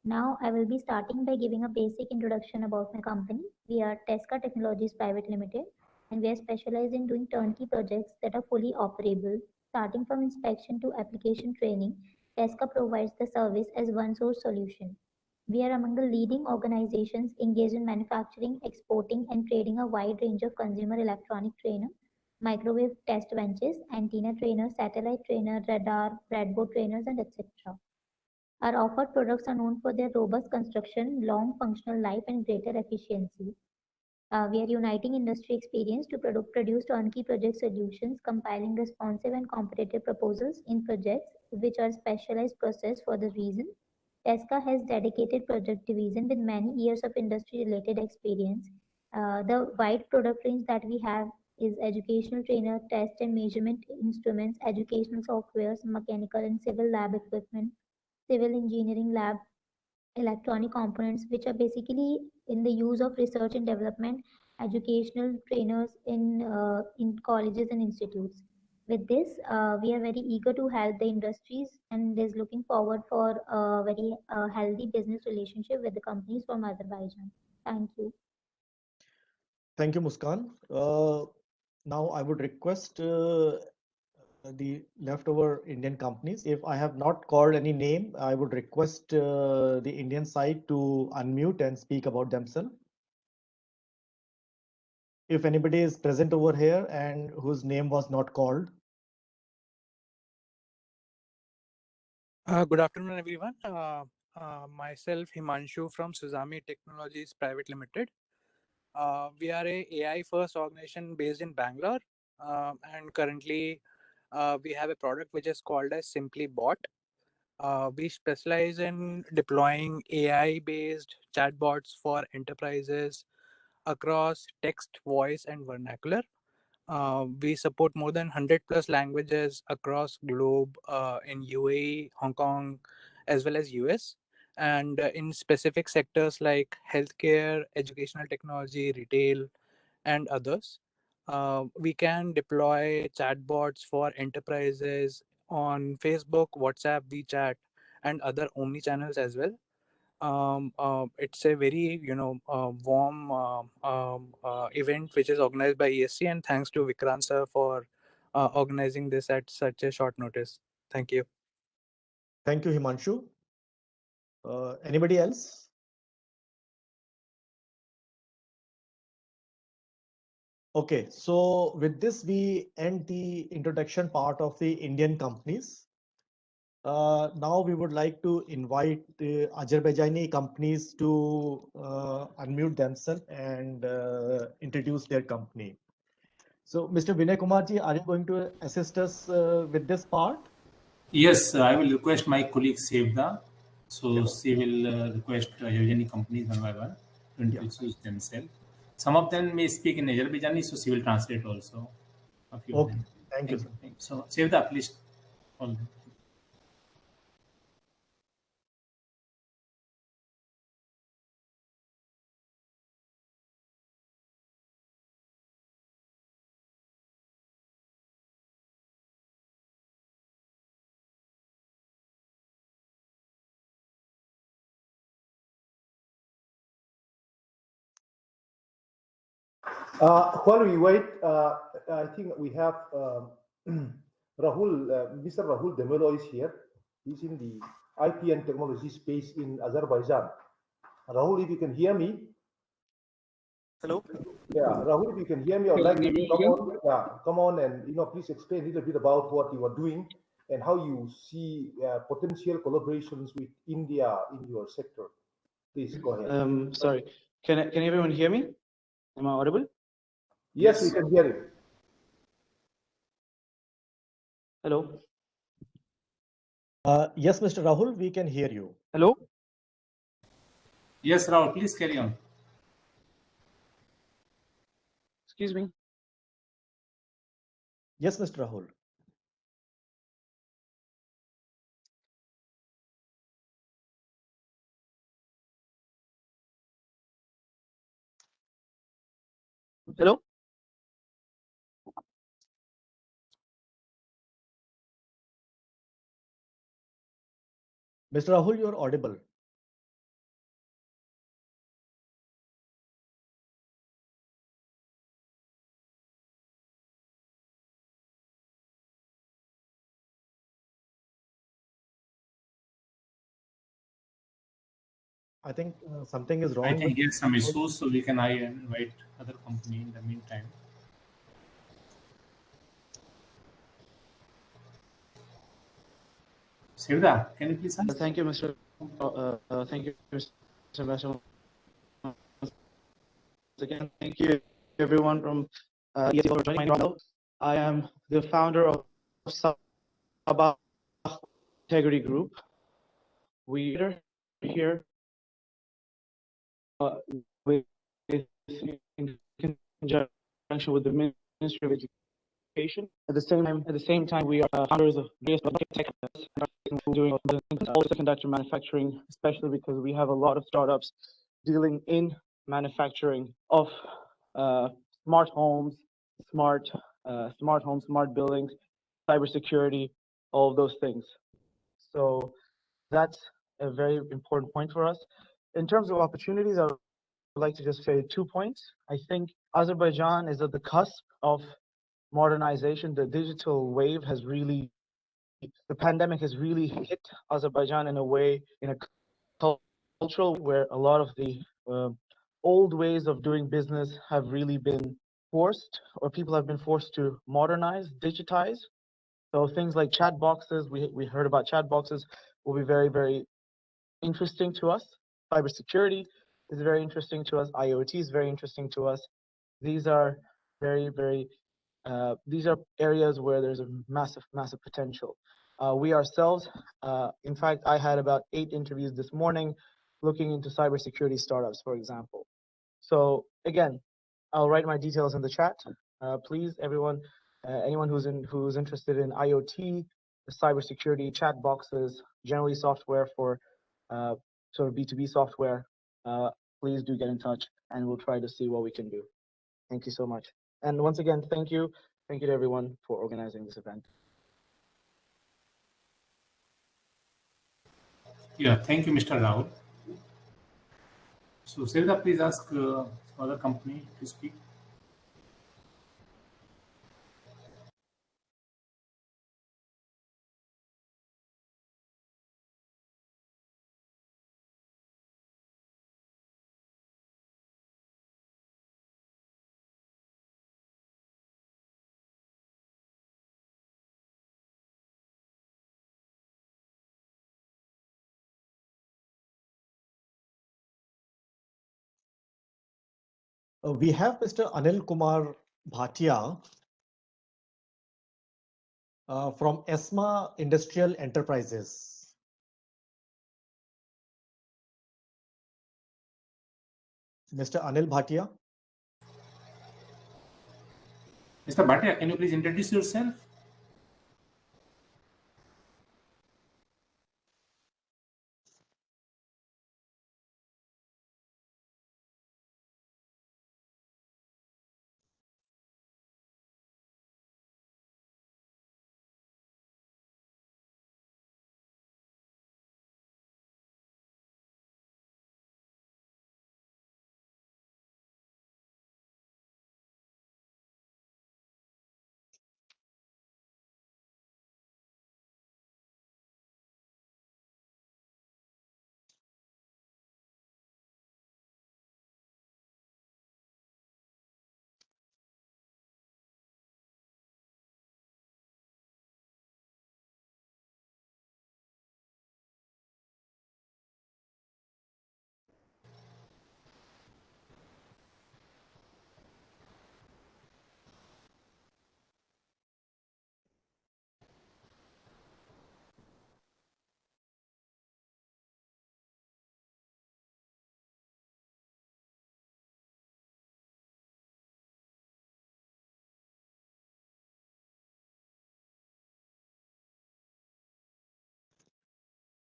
Now, I will be starting by giving a basic introduction about my company. We are Tesco Technologies Private Limited, and we are specialized in doing turnkey projects that are fully operable. Starting from inspection to application training, Tesco provides the service as one source solution. We are among the leading organizations engaged in manufacturing, exporting, and trading a wide range of consumer electronic trainer, microwave test benches, antenna trainers, satellite trainer, radar, breadboard trainers, and etc. Our offered products are known for their robust construction, long functional life, and greater efficiency. We are uniting industry experience to produce turnkey project solutions, compiling responsive and competitive proposals in projects which are specialized process for the reason. Tesco has dedicated project division with many years of industry-related experience. The wide product range that we have is educational trainer, test and measurement instruments, educational softwares, mechanical and civil lab equipment, civil engineering lab, electronic components, which are basically in the use of research and development, educational trainers in colleges and institutes. With this, we are very eager to help the industries and is looking forward for a very healthy business relationship with the companies from Azerbaijan. Thank you. Thank you, Muskan. Now I would request the leftover Indian companies. If I have not called any name, I would request the Indian side to unmute and speak about themselves. If anybody is present over here and whose name was not called. Good afternoon, everyone. Myself, Himanshu from Suzami Technologies Private Limited. We are a AI first organization based in Bangalore, and currently we have a product which is called as Simply Bot. We specialize in deploying AI based chatbots for enterprises across text, voice, and vernacular. We support more than 100 plus languages across globe in UAE, Hong Kong, as well as US, and in specific sectors like healthcare, educational technology, retail, and others. We can deploy chatbots for enterprises on Facebook, WhatsApp, WeChat, and other omni channels as well. It's a very warm event which is organized by ESC, and thanks to Vikrant sir for organizing this at such a short notice. Thank you. Thank you, Himanshu. Anybody else? Okay, so with this, we end the introduction part of the Indian companies. Now we would like to invite the Azerbaijani companies to unmute themselves and introduce their company. So, Mr. Vinay Kumarji, are you going to assist us with this part? Yes, I will request my colleague Sevda. So Sure. she will request Azerbaijani companies one by one to introduce themselves. Some of them may speak in Azerbaijani, so she will translate also a few of Okay, them. thank you, sir. So Sevda, please. All them. While we wait, I think we have Rahul, Mr. Rahul Demelo is here. He's in the IT and technology space in Azerbaijan. Rahul, if you can hear me. Hello. Yeah, Rahul, if you can hear me, I'd like you to come on. Yeah, come on and please explain a little bit about what you are doing and how you see potential collaborations with India in your sector. Please go ahead. Sorry, can everyone hear me? Am I audible? Yes, we can hear you. Hello. Yes, Mr. Rahul, we can hear you. Hello. Yes, Rahul, please carry on. Excuse me. Yes, Mr. Rahul. Hello. Mr. Rahul, you're audible. I think something is wrong. I think he has some issues, so we can invite other company in the meantime. Sevda, can you please answer? Thank you, Mr. Thank you, Mr. Ambassador. Again, thank you everyone from ESC for joining me. I am the founder of Sabah Integrity Group. We are here with in conjunction with the Ministry of Education. At the same time, we are founders of various tech doing all semiconductor manufacturing, especially because we have a lot of startups dealing in manufacturing of smart homes, smart buildings, cybersecurity, all of those things. So that's a very important point for us. In terms of opportunities, I would like to just say 2 points. I think Azerbaijan is at the cusp of modernization. The digital wave has really, the pandemic has really hit Azerbaijan in a way, in a cultural, where a lot of the old ways of doing business have really been forced, or people have been forced to modernize, digitize. So things like chat boxes, we heard about chat boxes, will be very, very interesting to us. Cybersecurity is very interesting to us. IoT is very interesting to us. These are very, very, these are areas where there's a massive, massive potential. We ourselves, in fact, I had about 8 interviews this morning looking into cybersecurity startups, for example. So again, I'll write my details in the chat. Please, everyone, anyone who's interested in IoT, cybersecurity, chat boxes, generally software for sort of B2B software, please do get in touch, and we'll try to see what we can do. Thank you so much. And once again, thank you to everyone for organizing this event. Yeah, thank you, Mr. Rahul. So, Sevda, please ask other company to speak. We have Mr. Anil Kumar Bhatia from ESMA Industrial Enterprises. Mr. Anil Bhatia. Mr. Bhatia, can you please introduce yourself?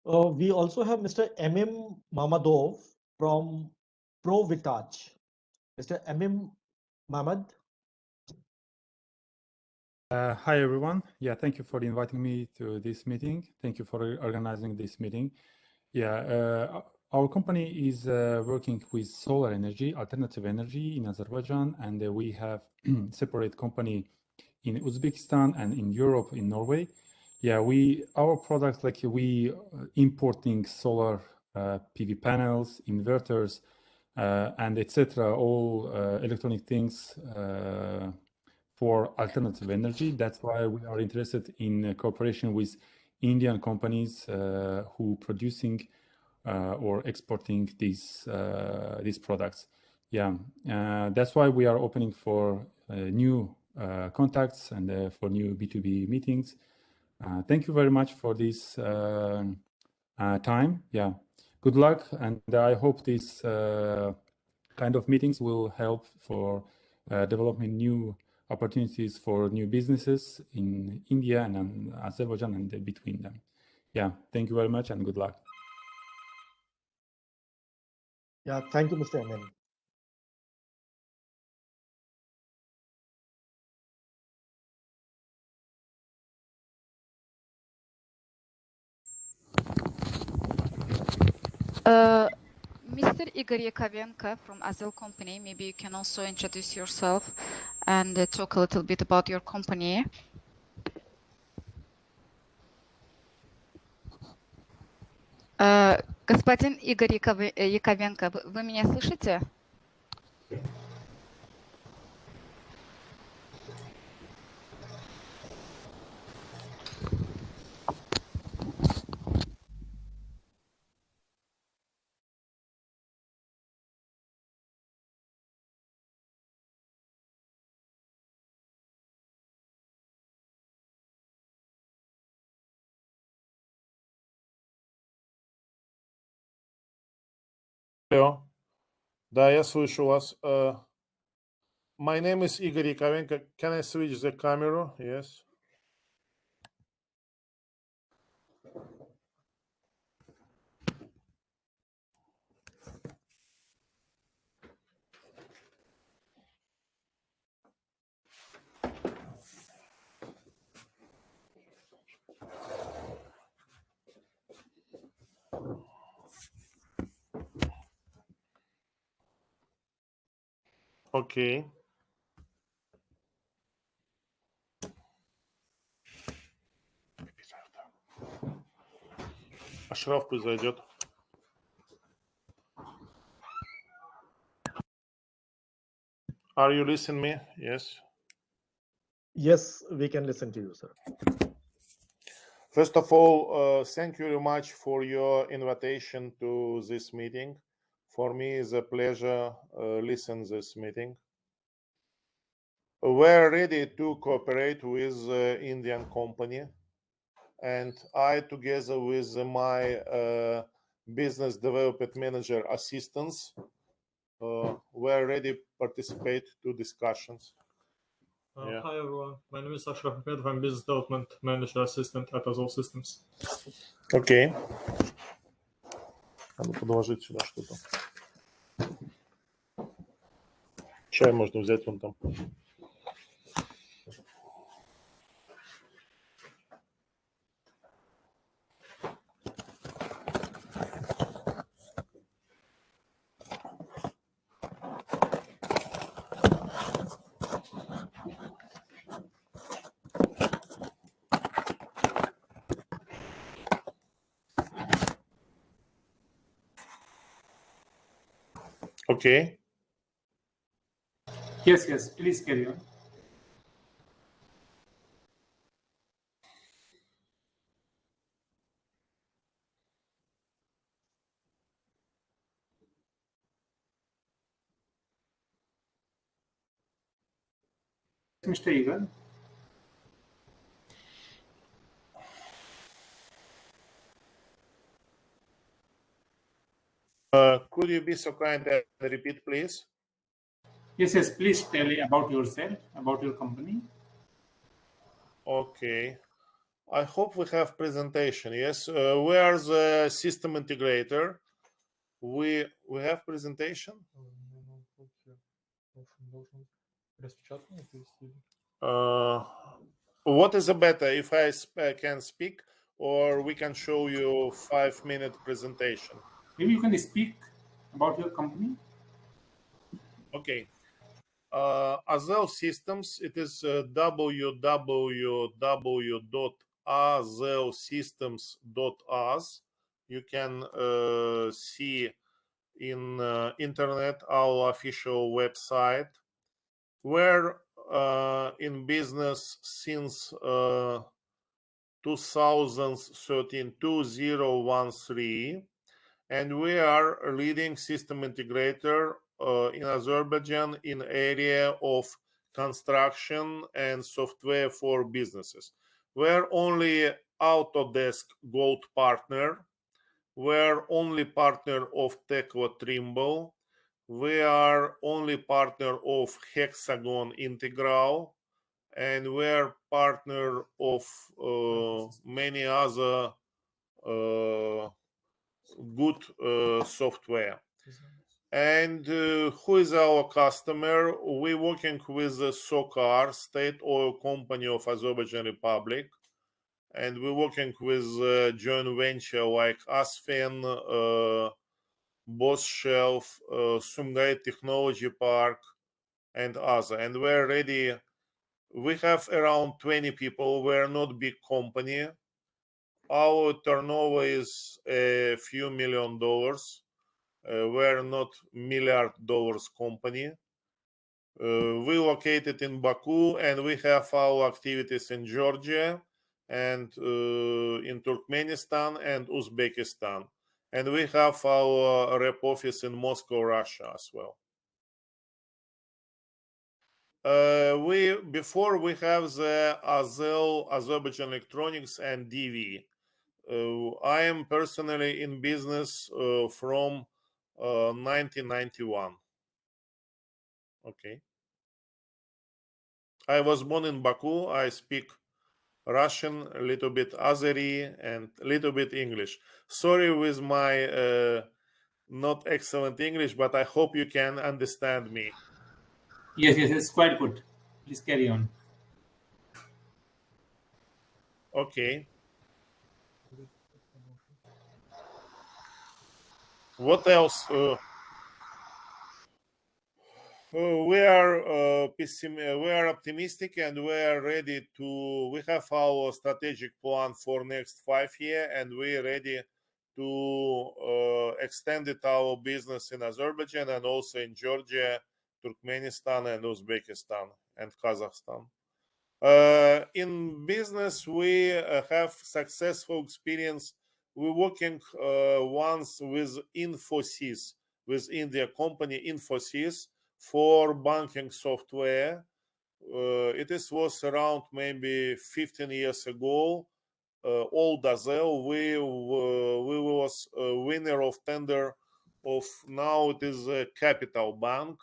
We also have Mr. MM Mamadov from ProVitaj. Mr. MM Mamad. Hi, everyone. Yeah, thank you for inviting me to this meeting. Thank you for organizing this meeting. Yeah, our company is working with solar energy, alternative energy in Azerbaijan, and we have separate company in Uzbekistan and in Europe, in Norway. Yeah, our products, like we importing solar PV panels, inverters, and etc. All electronic things for alternative energy. That's why we are interested in cooperation with Indian companies who producing or exporting these products. Yeah, that's why we are opening for new contacts and for new B2B meetings. Thank you very much for this time. Yeah, good luck, and I hope these kind of meetings will help for developing new opportunities for new businesses in India and Azerbaijan and between them. Yeah, thank you very much and good luck. Yeah, thank you, Mr. MM. Mr. Igor Yakovenko from Azel Company, maybe you can also introduce yourself and talk a little bit about your company. Господин Игорь Яковенко, вы меня слышите? Алло. Да, я слышу вас. My name is Igor Yakovenko. Can I switch the camera? Yes. Окей. Ашраф пусть зайдет. Are you listening me? Yes. Yes, we can listen to you, sir. First of all, thank you very much for your invitation to this meeting. For me, it's a pleasure listen this meeting. We're ready to cooperate with Indian company, and I, together with my business development manager assistants, we're ready to participate to discussions. Yeah. Hi everyone, my name is Ashraf Ahmed. I'm Business Development Manager Assistant at Azul Systems. Окей. Надо подложить сюда что-то. Чай можно взять вон там. Okay. Yes, please carry on. Mr. Igor. Could you be so kind and repeat, please? Yes, please tell me about yourself, about your company. Okay. I hope we have presentation. Yes, we are the system integrator. We have presentation. What is better, if I can speak, or we can show you 5-minute presentation? Maybe you can speak about your company. Okay. Azel Systems, it is www.azelsystems.us. You can see in internet our official website. We're in business since 2013, and we are a leading system integrator in Azerbaijan in area of construction and software for businesses. We're only Autodesk Gold partner. We're only partner of Tekla Trimble. We are only partner of Hexagon Integral, and we're partner of many other good software. And who is our customer? We're working with SOCAR, State Oil Company of Azerbaijan Republic, and we're working with joint venture like Asfen, Boss Shelf, Sumgait Technology Park, and other. And we're ready. We have around 20 people. We're not big company. Our turnover is a few $1 million. We're not $1 milliard company. We located in Baku, and we have our activities in Georgia and in Turkmenistan and Uzbekistan. And we have our rep office in Moscow, Russia as well. Before we have the Azel, Azerbaijan Electronics, and DV. I am personally in business from 1991. Okay. I was born in Baku. I speak Russian, a little bit Azeri, and a little bit English. Sorry with my not excellent English, but I hope you can understand me. Yes, it's quite good. Please carry on. Okay. What else? We are optimistic, and we are ready to. We have our strategic plan for next 5 years, and we're ready to extend our business in Azerbaijan and also in Georgia, Turkmenistan, and Uzbekistan and Kazakhstan. In business, we have successful experience. We're working once with Infosys, with India company Infosys, for banking software. It was around maybe 15 years ago. Old Azel, we was a winner of tender of, now it is a Capital Bank.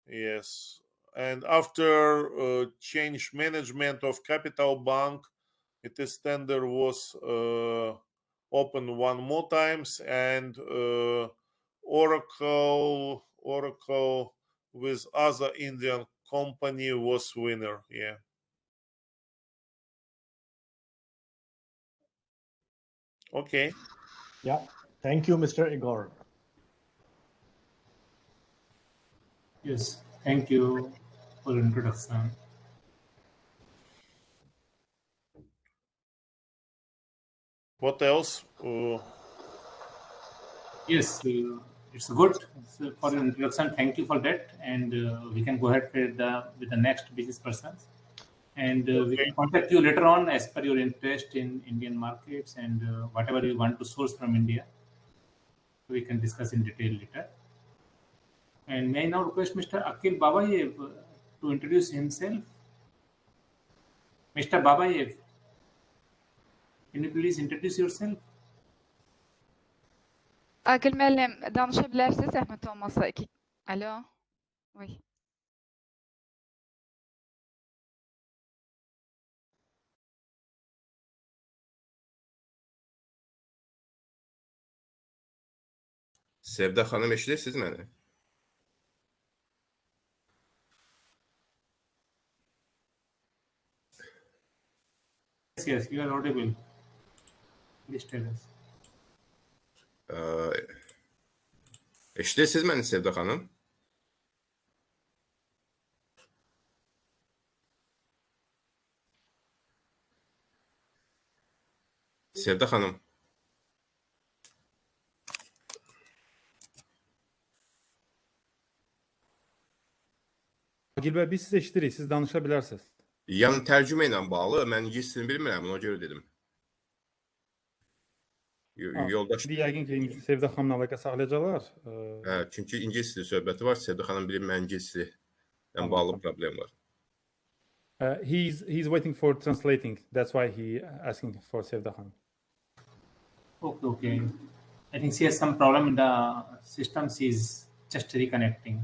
Yes. And after change management of Capital Bank, this tender was opened one more times, and Oracle with other Indian company was winner. Yeah. Okay. Yeah. Thank you, Mr. Igor. Yes. Thank you for the introduction. What else? Yes, it's good. So for your introduction, thank you for that. And we can go ahead with the next business persons. And we can contact you later on as per your interest in Indian markets and whatever you want to source from India. We can discuss in detail later. And may I now request Mr. Akil Babayev to introduce himself? Mr. Babayev, can you please introduce yourself? Gelmelim danışabilirsiniz zəhmət olmasa. Alo. Oui. Sevda xanım, eşidirsiniz məni? Yes, you are audible. Please tell us. Eşidirsiniz məni, Sevda xanım? Sevda xanım. Agil bəy, biz siz eşidirik, siz danışa bilərsiniz. Yəni tərcümə ilə bağlı, mən ingilisini bilmirəm, ona görə dedim. Yoldaş. Yəqin ki, Sevda xanımla əlaqə saxlayacaqlar. Hə, çünki ingilis dili söhbəti var, Sevda xanım bilir, mən ingilis dillə bağlı problem var. He's waiting for translating. That's why he asking for Sevda xanım. Okay. I think she has some problem in the system. She's just reconnecting.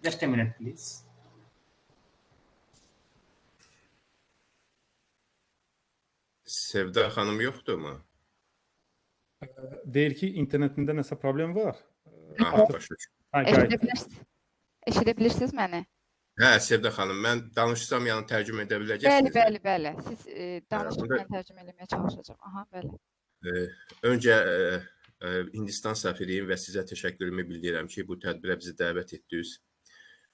Just a minute, please. Sevda xanım yoxdur mu? Deyir ki, internetində nəsə problem var. Eşidebilirsiniz məni? Hə, Sevda xanım, mən danışsam, yəni tərcümə edə biləcəksiniz. Bəli. Siz danışın, mən tərcümə eləməyə çalışacağım. Aha, bəli. Öncə Hindistan səfiriyim və sizə təşəkkürümü bildirirəm ki, bu tədbirə bizi dəvət etdiniz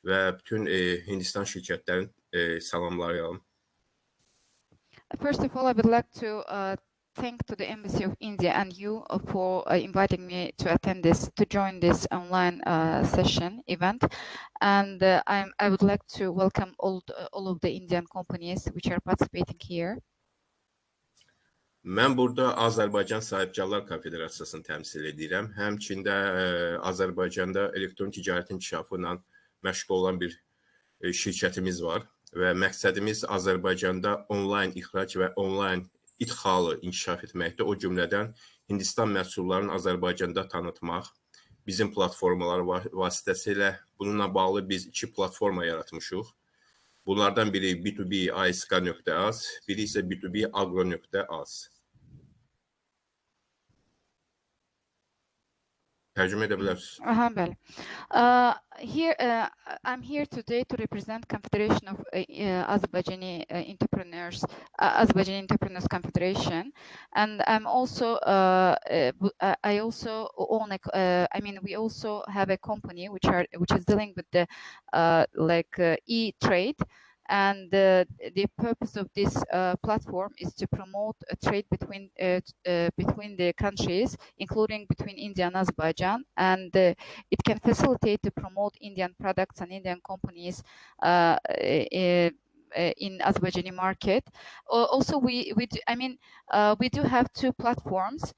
və bütün Hindistan şirkətlərin salamlayıram. First of all, I would like to thank to the Embassy of India and you for inviting me to attend this, to join this online session event. And I would like to welcome all of the Indian companies which are participating here. Mən burada Azərbaycan Sahibkarlar Konfederasiyasını təmsil edirəm. Həmçində Azərbaycanda elektron ticarətin inkişafı ilə məşğul olan bir şirkətimiz var və məqsədimiz Azərbaycanda onlayn ixrac və onlayn idxalı inkişaf etməkdə, o cümlədən Hindistan məhsullarını Azərbaycanda tanıtmaq. Bizim platformalar vasitəsilə bununla bağlı biz 2 platforma yaratmışıq. Bunlardan biri B2B ASK.az, biri isə B2B agro.az. Tərcümə edə bilərsiniz. Aha, bəli. I'm here today to represent Confederation of Azerbaijani Entrepreneurs, Azerbaijani Entrepreneurs Confederation, and I'm also I also own we also have a company which is dealing with the e-trade. And the purpose of this platform is to promote a trade between the countries, including between India and Azerbaijan, and it can facilitate to promote Indian products and Indian companies in Azerbaijani market. Also, we do have 2 platforms,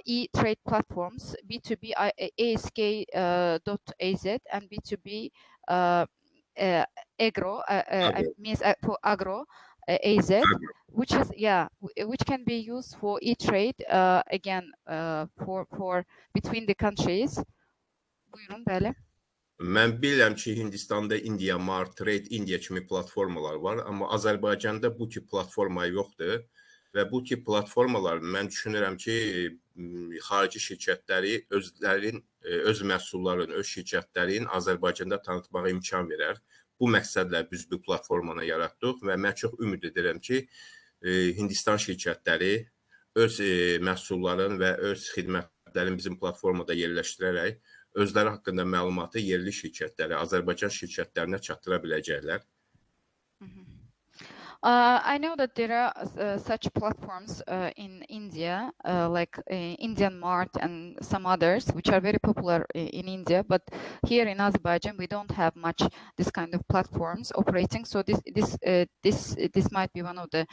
e-trade platforms, B2B ASK.az and B2B agro means for agro AZ, which can be used for e-trade again for between the countries. Buyurun, bəli. Mən bilirəm ki, Hindistanda India Mart, Trade India kimi platformalar var, amma Azərbaycanda bu tip platforma yoxdur və bu tip platformalar mən düşünürəm ki, xarici şirkətləri öz məhsullarını, öz şirkətlərin Azərbaycanda tanıtmağa imkan verər. Bu məqsədlə biz bu platformanı yaratdıq və mən çox ümid edirəm ki, Hindistan şirkətləri öz məhsullarını və öz xidmətlərini bizim platformada yerləşdirərək özləri haqqında məlumatı yerli şirkətlərə, Azərbaycan şirkətlərinə çatdıra biləcəklər. I know that there are such platforms in India, like Indian Mart and some others, which are very popular in India. But here in Azerbaijan, we don't have much this kind of platforms operating. So this might be one of the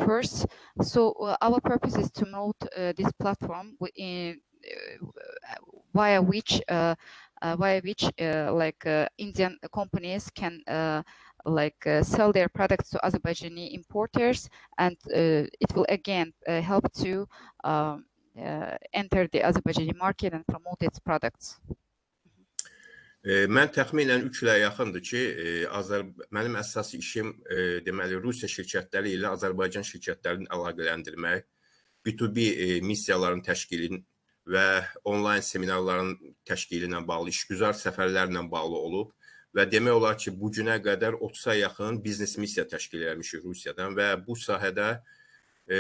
first. So our purpose is to promote this platform via which Indian companies can sell their products to Azerbaijani importers, and it will again help to enter the Azerbaijani market and promote its products. Mən təxminən 3 ilə yaxındır ki, mənim əsas işim deməli Rusiya şirkətləri ilə Azərbaycan şirkətlərini əlaqələndirmək, B2B missiyaların təşkilini və onlayn seminarların təşkili ilə bağlı, işgüzar səfərlərlə bağlı olub və demək olar ki, bu günə qədər 30-a yaxın biznes missiya təşkil etmişik Rusiyadan və bu sahədə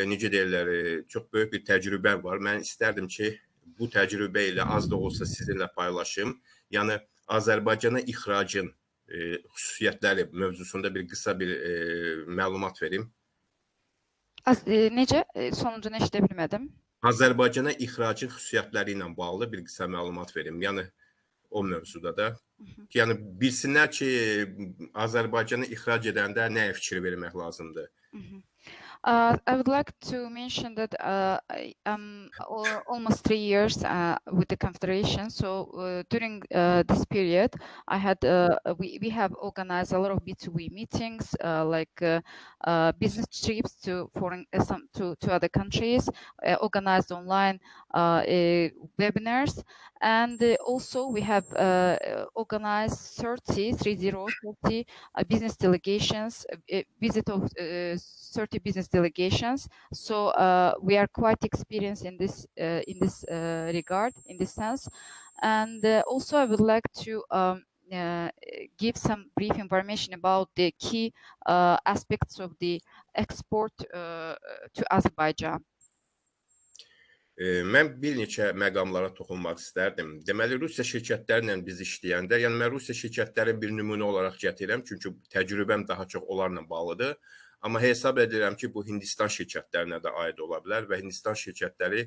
necə deyirlər, çox böyük bir təcrübə var. Mən istərdim ki, bu təcrübə ilə az da olsa sizinlə paylaşım. Yəni, Azərbaycana ixracın xüsusiyyətləri mövzusunda bir qısa bir məlumat verim. Necə? Sonuncunu eşidə bilmədim. Azərbaycana ixracın xüsusiyyətləri ilə bağlı bir qısa məlumat verim. Yəni, o mövzuda da. Yəni, bilsinlər ki, Azərbaycana ixrac edəndə nəyə fikir vermək lazımdır? I would like to mention that I'm almost 3 years with the Confederation. So during this period, I had we have organized a lot of B2B meetings, like business trips to foreign to other countries, organized online webinars, and also we have organized 30 business delegations, visit of 30 business delegations. So we are quite experienced in this regard, in this sense. And also I would like to give some brief information about the key aspects of the export to Azerbaijan. Mən bir neçə məqamlara toxunmaq istərdim. Deməli, Rusiya şirkətlərlə biz işləyəndə, yəni mən Rusiya şirkətləri bir nümunə olaraq gətirirəm, çünki təcrübəm daha çox onlarla bağlıdır. Amma hesab edirəm ki, bu Hindistan şirkətlərinə də aid ola bilər və Hindistan şirkətləri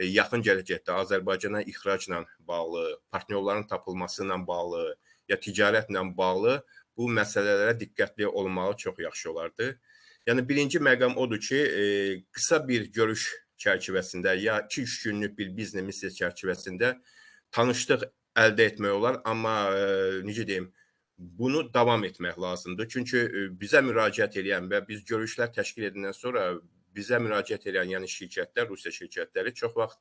yaxın gələcəkdə Azərbaycana ixracla bağlı, partnyorların tapılması ilə bağlı, ya ticarətlə bağlı bu məsələlərə diqqətli olmağı çox yaxşı olardı. Yəni, birinci məqam odur ki, qısa bir görüş çərçivəsində ya 2-3 günlük bir biznes missiya çərçivəsində tanışlıq əldə etmək olar, amma necə deyim, bunu davam etmək lazımdır. Çünki bizə müraciət edən və biz görüşlər təşkil edəndən sonra bizə müraciət edən, yəni şirkətlər, Rusiya şirkətləri çox vaxt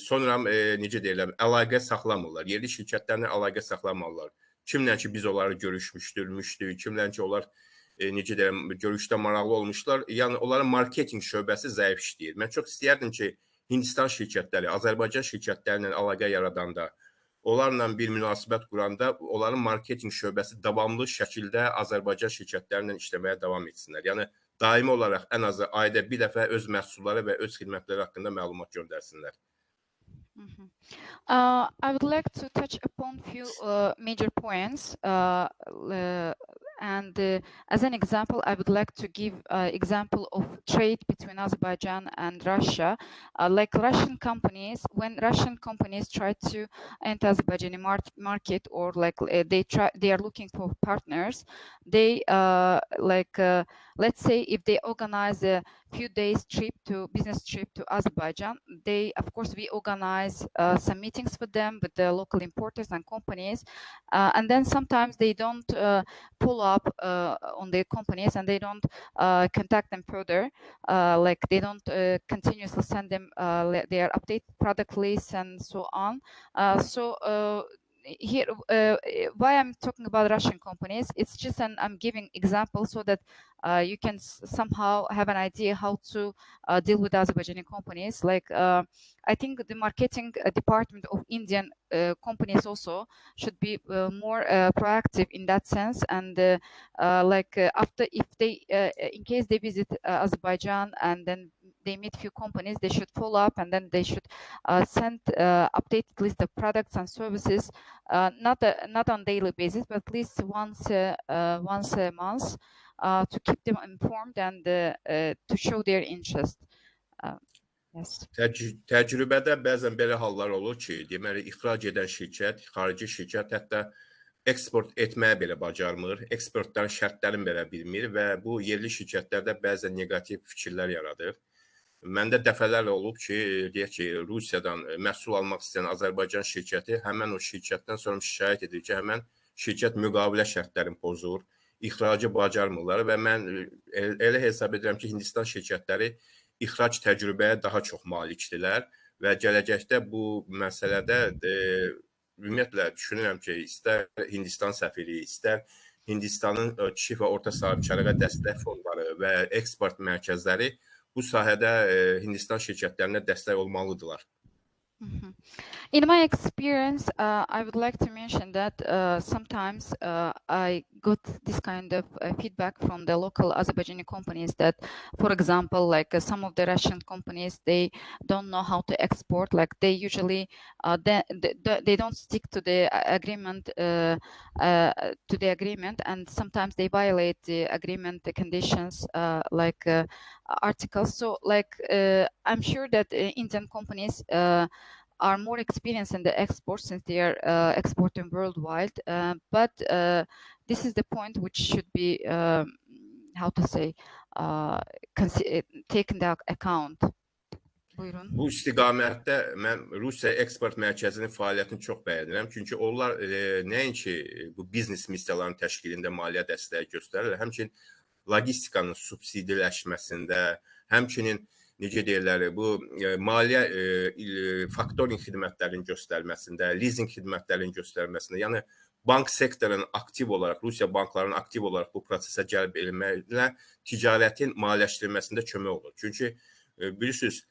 sonra necə deyirlər, əlaqə saxlamırlar. Yerli şirkətlərlə əlaqə saxlamırlar. Kimlə ki biz onları görüşmüşdük, kimlə ki onlar necə deyirəm, görüşdə maraqlı olmuşlar. Yəni, onların marketinq şöbəsi zəif işləyir. Mən çox istəyərdim ki, Hindistan şirkətləri, Azərbaycan şirkətlərlə əlaqə yaradanda, onlarla bir münasibət quranda, onların marketinq şöbəsi davamlı şəkildə Azərbaycan şirkətlərlə işləməyə davam etsinlər. Yəni, daimi olaraq ən azı ayda bir dəfə öz məhsulları və öz xidmətləri haqqında məlumat göndərsinlər. I would like to touch upon few major points. And as an example, I would like to give example of trade between Azerbaijan and Russia. Like Russian companies, when Russian companies try to enter Azerbaijani market, or like they are looking for partners, they let's say if they organize a few days business trip to Azerbaijan, of course we organize some meetings with them, with the local importers and companies, and then sometimes they don't pull up on their companies, and they don't contact them further, like they don't continuously send them their updated product lists and so on. Here, why I'm talking about Russian companies, it's just I'm giving examples so that you can somehow have an idea how to deal with Azerbaijani companies. Like I think the marketing department of Indian companies also should be more proactive in that sense. And after, if they in case they visit Azerbaijan and then they meet few companies, they should follow up, and then they should send updated list of products and services, not on daily basis, but at least once a month, to keep them informed and to show their interest. Yes. Təcrübədə bəzən belə hallar olur ki, deməli, ixrac edən şirkət, xarici şirkət hətta eksport etməyə belə bacarmır, eksportların şərtlərini belə bilmir və bu yerli şirkətlərdə bəzən negativ fikirlər yaradır. Məndə dəfələrlə olub ki, deyək ki, Rusiyadan məhsul almaq istəyən Azərbaycan şirkəti həmən o şirkətdən sonra şikayət edir ki, həmən şirkət müqavilə şərtlərini pozur, ixracı bacarmırlar və mən elə hesab edirəm ki, Hindistan şirkətləri ixrac təcrübəyə daha çox malikdirlər və gələcəkdə bu məsələdə ümumiyyətlə düşünürəm ki, istər Hindistan səfirliyi, istər Hindistanın kiçik və orta sahibkarlığa dəstək fondları və eksport mərkəzləri bu sahədə Hindistan şirkətlərinə dəstək olmalıdırlar. Mhm. In my experience, I would like to mention that sometimes I got this kind of feedback from the local Azerbaijani companies that, for example, like some of the Russian companies, they don't know how to export. Like they usually they don't stick to the agreement and sometimes they violate the agreement, the conditions, articles. So like I'm sure that Indian companies are more experienced in the export since they are exporting worldwide. But this is the point which should be, how to say, taken into account. Buyurun. Bu istiqamətdə mən Rusiya eksport mərkəzinin fəaliyyətini çox bəyənirəm. Çünki onlar nəinki bu biznes missiyalarının təşkilində maliyyə dəstəyi göstərir, həmçinin logistikanın subsidiləşməsində, həmçinin necə deyirlər, bu maliyyə faktoring xidmətlərinin göstərməsində, leasing xidmətlərinin göstərməsində, yəni bank sektorunun aktiv olaraq, Rusiya banklarının aktiv olaraq bu prosesə cəlb edilməklə ticarətin maliyyələşdirilməsində kömək olur. Çünki bilirsiniz,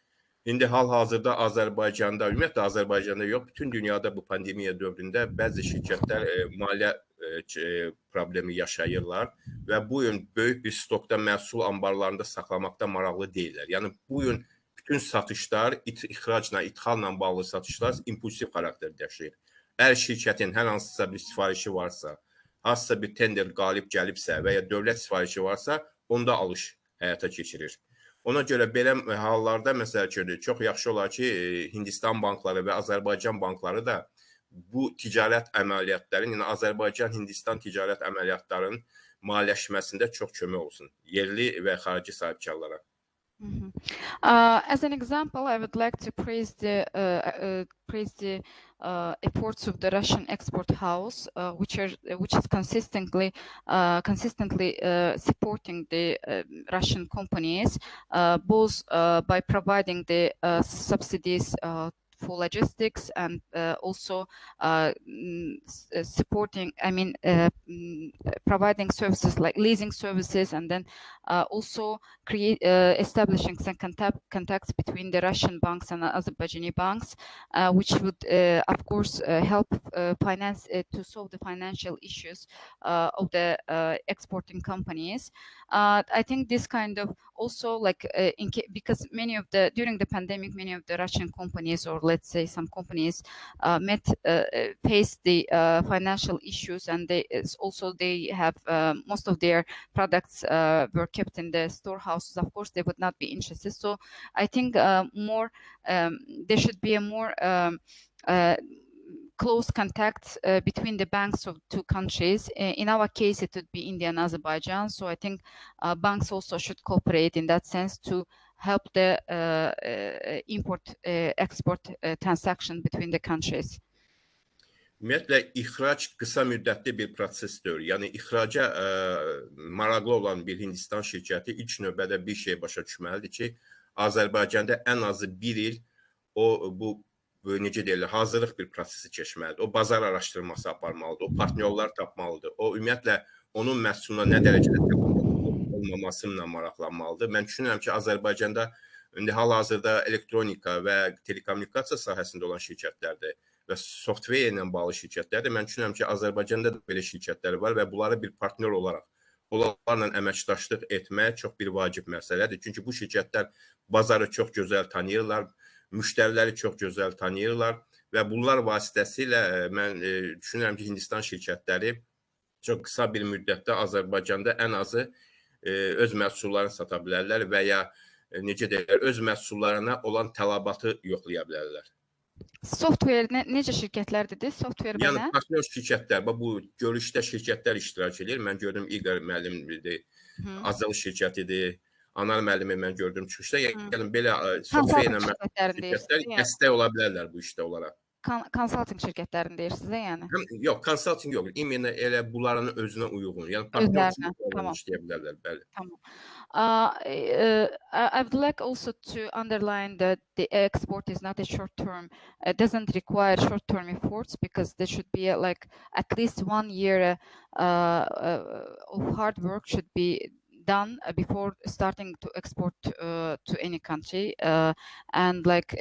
İndi hal-hazırda Azərbaycanda, ümumiyyətlə Azərbaycanda yox, bütün dünyada bu pandemiya dövründə bəzi şirkətlər maliyyə problemi yaşayırlar və bu gün böyük bir stokda məhsul ambarlarında saxlamaqda maraqlı deyirlər. Yəni bu gün bütün satışlar, ixracla, idxalla bağlı satışlar impulsiv xarakter daşıyır. Əgər şirkətin hər hansısa bir sifarişi varsa, hansısa bir tender qalib gəlibsə və ya dövlət sifarişi varsa, onda alış həyata keçirir. Ona görə belə hallarda məsəl üçün çox yaxşı olar ki, Hindistan bankları və Azərbaycan bankları da bu ticarət əməliyyatlarının, yəni Azərbaycan-Hindistan ticarət əməliyyatlarının maliyyələşməsində çox kömək olsun yerli və xarici sahibkarlara. As an example, I would like to praise the efforts of the Russian export house, which is consistently supporting the Russian companies, both by providing the subsidies for logistics and also supporting, providing services like leasing services, and then also establishing some contacts between the Russian banks and Azerbaijani banks, which would, of course, help finance to solve the financial issues of the exporting companies. I think this kind of also like because during the pandemic, many of the Russian companies, or let's say some companies, faced the financial issues, and they have most of their products were kept in the storehouses. Of course, they would not be interested. So I think there should be a more close contact between the banks of two countries. In our case, it would be India and Azerbaijan. So I think banks also should cooperate in that sense to help the import-export transaction between the countries. Ümumiyyətlə, ixrac qısa müddətli bir proses deyil. Yəni, ixraca maraqlı olan bir Hindistan şirkəti ilk növbədə bir şey başa düşməlidir ki, Azərbaycanda ən azı bir il bu necə deyirlər, hazırlıq bir prosesi keçməlidir. O bazar araşdırması aparmalıdır, o partnyorlar tapmalıdır. O ümumiyyətlə onun məhsuluna nə dərəcədə olmamasıyla maraqlanmalıdır. Mən düşünürəm ki, Azərbaycanda indi hal-hazırda elektronika və telekommunikasiya sahəsində olan şirkətlərdir və software ilə bağlı şirkətlərdir. Mən düşünürəm ki, Azərbaycanda da belə şirkətlər var və bunları bir partnyor olaraq onlarla əməkdaşlıq etmək çox bir vacib məsələdir. Çünki bu şirkətlər bazarı çox gözəl tanıyırlar, müştəriləri çox gözəl tanıyırlar və bunlar vasitəsilə mən düşünürəm ki, Hindistan şirkətləri çox qısa bir müddətdə Azərbaycanda ən azı öz məhsullarını sata bilərlər və ya necə deyirlər, öz məhsullarına olan tələbatı yoxlaya bilərlər. Software necə şirkətlər dedi? Software yəni partnyor şirkətlər, bu görüşdə şirkətlər iştirak edir. Mən gördüm İqor müəllimdir, Azəl şirkətidir. Anar müəllimi mən gördüm çıxışda. Yəni belə software ilə şirkətlər dəstək ola bilərlər bu işdə onlara. Consulting şirkətlərində deyirsiniz də yəni? Yox, consulting yox. İmенно elə bunların özünə uyğun. Yəni partnyor şirkətlərlə işləyə bilərlər, bəli. Tamam. I would like also to underline that the export is not a short-term. It doesn't require short-term efforts because there should be like at least 1 year of hard work should be done before starting to export to any country, and like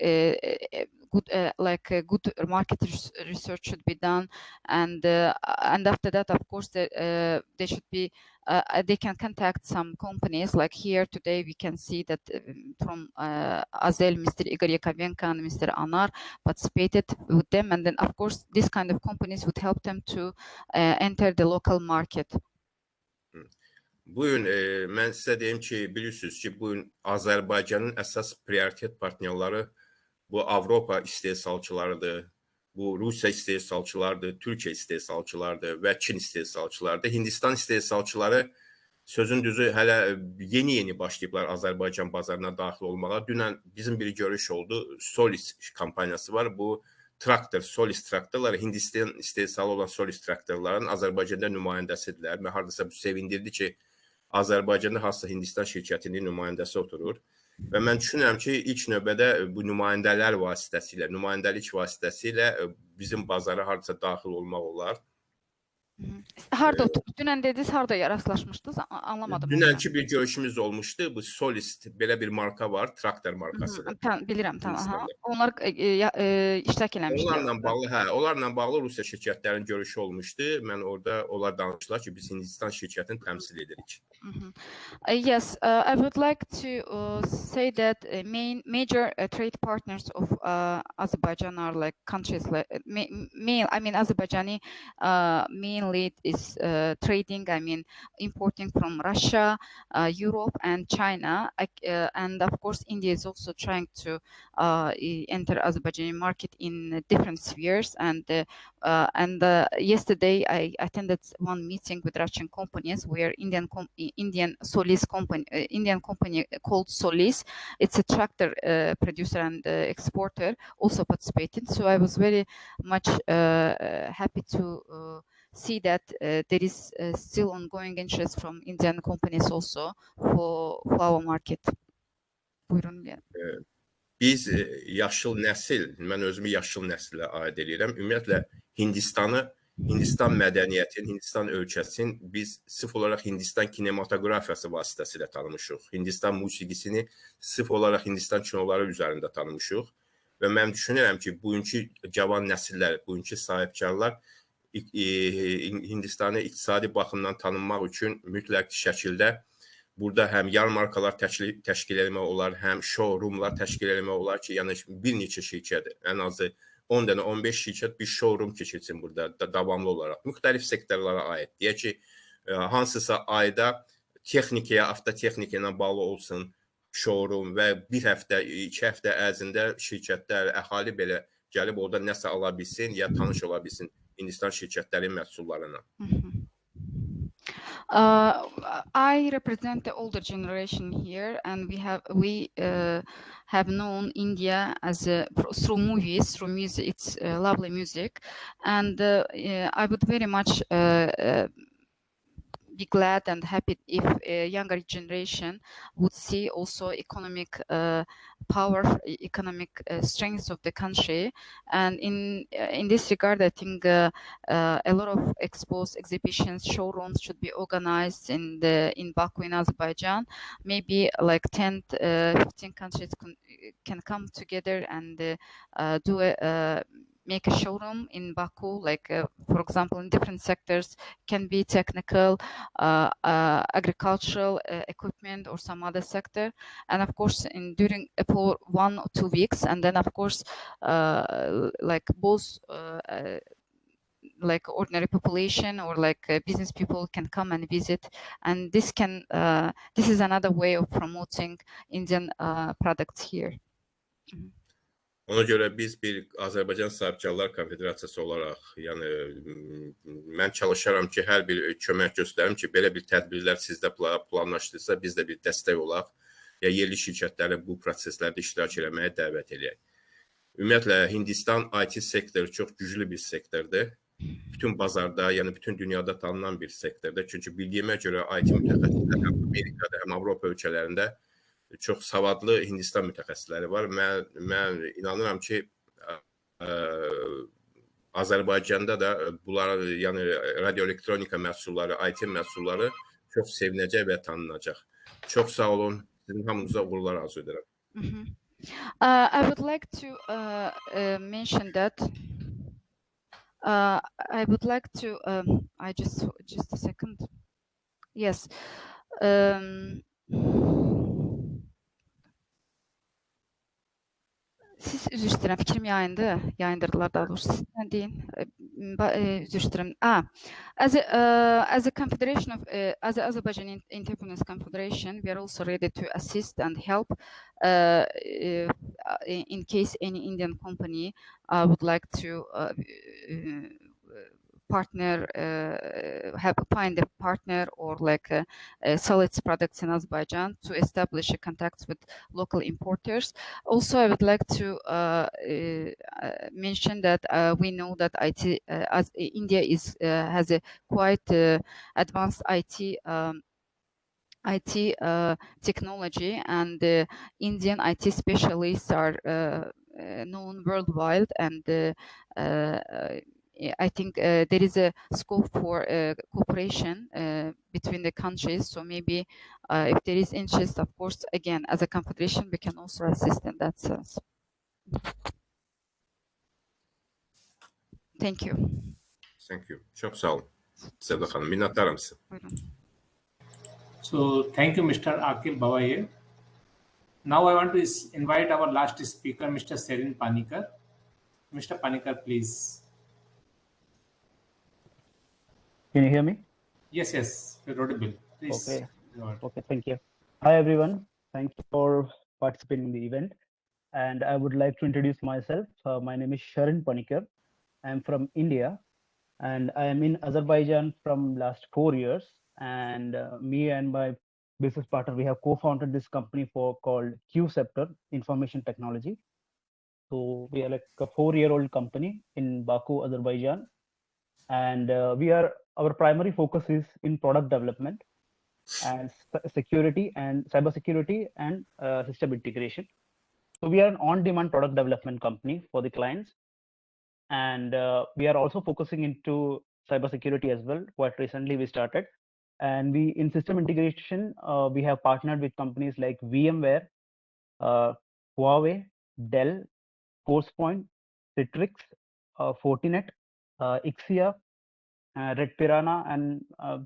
good market research should be done, and after that, of course, they should be they can contact some companies. Like here today, we can see that from Azel, Mr. Igor Yakovenko and Mr. Anar participated with them, and then of course, this kind of companies would help them to enter the local market. Bugün mən sizə deyim ki, bilirsiniz ki, bugün Azərbaycanın əsas prioritet partnyorları bu Avropa istehsalçılarıdır, bu Rusiya istehsalçılarıdır, Türkiyə istehsalçılarıdır və Çin istehsalçılarıdır. Hindistan istehsalçıları sözün düzü hələ yeni başlayıblar Azərbaycan bazarına daxil olmağa. Dünən bizim bir görüş oldu. Solis kampaniyası var. Bu traktor, Solis traktorları, Hindistan istehsalı olan Solis traktorların Azərbaycanda nümayəndəsidirlər. Mən hardasa bu sevindirdi ki, Azərbaycanda hansısa Hindistan şirkətinin nümayəndəsi oturur. Və mən düşünürəm ki, ilk növbədə bu nümayəndələr vasitəsilə, nümayəndəlik vasitəsilə bizim bazara hardasa daxil olmaq olar. Harda dünən dediniz, harda rastlaşmışdınız? Anlamadım. Dünənki bir görüşümüz olmuşdu. Bu Solis belə bir marka var, traktor markasıdır. Bilirəm, tamam. Onlar iştirak eləmişdilər. Onlarla bağlı Rusiya şirkətlərinin görüşü olmuşdu. Mən orada onlar danışdılar ki, biz Hindistan şirkətini təmsil edirik. Yes, I would like to say that major trade partners of Azerbaijan are like countries like Azerbaijani mainly is trading. Importing from Russia, Europe, and China, and of course India is also trying to enter Azerbaijani market in different spheres. And yesterday I attended one meeting with Russian companies where Indian Solis company, Indian company called Solis. It's a tractor producer and exporter, also participated. So I was very much happy to see that there is still ongoing interest from Indian companies also for our market. Buyurun. Biz yaşıl nəsil, mən özümü yaşıl nəsilə aid edirəm. Ümumiyyətlə Hindistan mədəniyyətinin, Hindistan ölkəsinin biz sırf olaraq Hindistan kinematografiyası vasitəsilə tanımışıq. Hindistan musiqisini sırf olaraq Hindistan kinoları üzərində tanımışıq. Və mən düşünürəm ki, bugünkü cavan nəsillər, bugünkü sahibkarlar Hindistanı iqtisadi baxımdan tanınmaq üçün mütləq şəkildə burada həm yarmarkalar təşkil etmək olar, həm showroomlar təşkil etmək olar ki, yəni bir neçə şirkət, ən azı 10 dənə, 15 şirkət bir showroom keçirsin burada davamlı olaraq. Müxtəlif sektorlara aid. Deyək ki, hansısa ayda texnikaya, avtotexnika ilə bağlı olsun showroom və bir həftə, 2 həftə ərzində şirkətlər, əhali belə gəlib orada nəsə ala bilsin, ya tanış ola bilsin Hindistan şirkətlərin məhsullarına. I represent the older generation here, and we have known India as through movies, through music. It's lovely music, and I would very much be glad and happy if a younger generation would see also economic power, economic strength of the country. And in this regard, I think a lot of expos, exhibitions, showrooms should be organized in Baku in Azerbaijan. Maybe like 10, 15 countries can come together and make a showroom in Baku, like for example, in different sectors, can be technical, agricultural equipment, or some other sector, and of course during for 1 or 2 weeks, and then of course like both like ordinary population or like business people can come and visit, and this is another way of promoting Indian products here. Ona görə biz bir Azərbaycan Sahibkarlar Konfederasiyası olaraq, yəni mən çalışaram ki, hər bir kömək göstərim ki, belə bir tədbirlər sizdə planlaşdırsa, biz də bir dəstək olaq, ya yerli şirkətləri bu proseslərdə iştirak etməyə dəvət edək. Ümumiyyətlə, Hindistan IT sektoru çox güclü bir sektordur. Bütün bazarda, yəni bütün dünyada tanınan bir sektordur. Çünki bildiyimə görə IT mütəxəssislər həm Amerikada, həm Avropa ölkələrində çox savadlı Hindistan mütəxəssisləri var. Mən inanıram ki, Azərbaycanda da bunlar, yəni radioelektronika məhsulları, IT məhsulları çox sevinəcək və tanınacaq. Çox sağ olun. Sizin hamınıza uğurlar arzu edirəm. I would like to mention that I would like to I just a second. Yes. Siz üzr istəyirəm, fikrim yayındırdılar daha doğrusu. Sizdən deyin. Üzr istəyirəm. As a confederation of as a Azerbaijan Entrepreneurs Confederation, we are also ready to assist and help in case any Indian company would like to partner, find a partner or like sell its products in Azerbaijan to establish a contact with local importers. Also, I would like to mention that we know that IT, as India is has a quite advanced IT. IT technology, and Indian IT specialists are known worldwide, and I think there is a scope for cooperation between the countries. So maybe if there is interest, of course, again, as a confederation, we can also assist in that sense. Thank you. Thank you. Çok sağ olun. Sevda Hanım, minnettarım size. So thank you, Mr. Akil Babaye. Now I want to invite our last speaker, Mr. Serin Panikar. Mr. Panikar, please. Can you hear me? Yes, yes, you're audible. Please. Okay. Okay, thank you. Hi, everyone. Thank you for participating in the event. And I would like to introduce myself. My name is Sharan Panikar. I'm from India, and I am in Azerbaijan from last 4 years. And me and my business partner, we have co-founded this company called Q-Scepter Information Technology. So we are like a 4-year-old company in Baku, Azerbaijan. And our primary focus is in product development and security and cybersecurity and system integration. So we are an on-demand product development company for the clients, and we are also focusing into cybersecurity as well. Quite recently, we started, and in system integration, we have partnered with companies like VMware, Huawei, Dell, Forcepoint, Citrix, Fortinet, Ixia, Red Piranha, and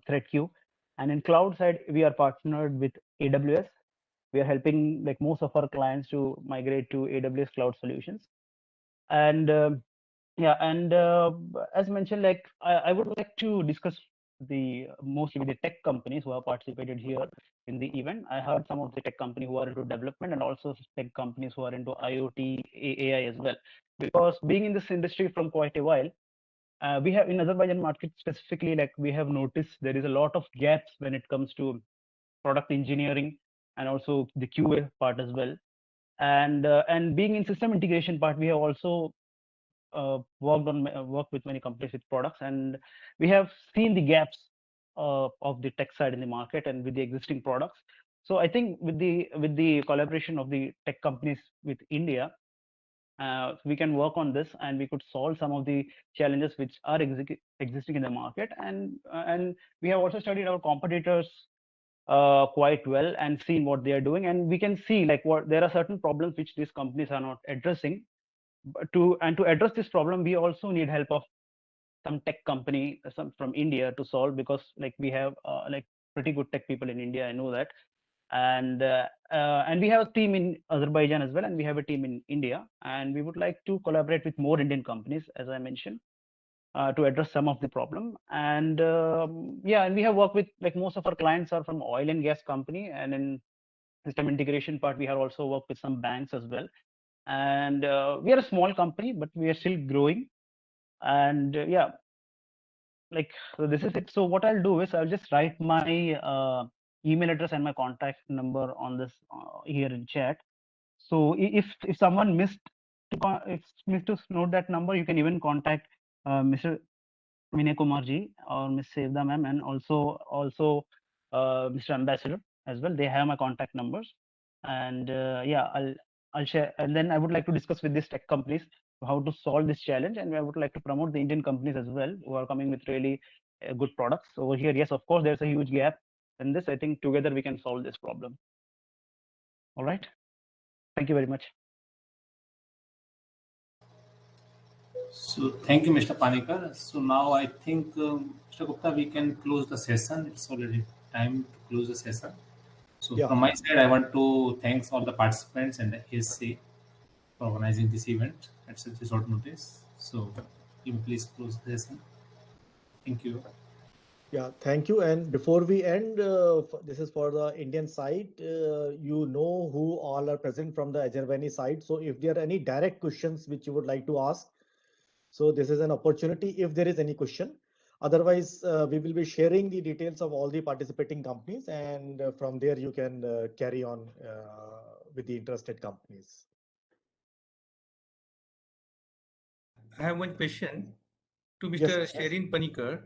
ThreatQ. And in cloud side, we are partnered with AWS. We are helping like most of our clients to migrate to AWS cloud solutions. And as mentioned, like I would like to discuss mostly with the tech companies who have participated here in the event. I heard some of the tech companies who are into development and also tech companies who are into IoT, AI as well. Because being in this industry from quite a while, we have in Azerbaijan market specifically, like we have noticed there is a lot of gaps when it comes to product engineering and also the QA part as well. And being in system integration part, we have also worked with many companies with products, and we have seen the gaps of the tech side in the market and with the existing products. So I think with the collaboration of the tech companies with India, we can work on this, and we could solve some of the challenges which are existing in the market. And we have also studied our competitors quite well and seen what they are doing, and we can see like there are certain problems which these companies are not addressing. To address this problem, we also need help of some tech company, some from India, to solve, because like we have like pretty good tech people in India, I know that. And we have a team in Azerbaijan as well, and we have a team in India, and we would like to collaborate with more Indian companies, as I mentioned, to address some of the problem. And yeah, and we have worked with, like, most of our clients are from oil and gas company, and in system integration part, we have also worked with some banks as well. And we are a small company, but we are still growing. And yeah, like, so this is it. So what I'll do is I'll just write my email address and my contact number on this here in chat. So if someone missed to note that number, you can even contact Mr. Vinay Kumar ji or Ms. Sevda ma'am, and also Mr. Ambassador as well. They have my contact numbers, and yeah, I'll share. And then I would like to discuss with these tech companies how to solve this challenge, and I would like to promote the Indian companies as well who are coming with really good products over here. Yes, of course, there's a huge gap in this. I think together we can solve this problem. All right. Thank you very much. So thank you, Mr. Panikar. So now I think, Mr. Gupta, we can close the session. It's already time to close the session. So Yeah. from my side, I want to thank all the participants and the ASC for organizing this event at such a short notice. So you may please close the session. Thank you. Yeah, thank you. And before we end, this is for the Indian side. You know who all are present from the Azerbaijani side. So if there are any direct questions which you would like to ask, so this is an opportunity if there is any question. Otherwise, we will be sharing the details of all the participating companies, and from there you can carry on with the interested companies. I have one question to Mr. Yes. Sherin Panikar.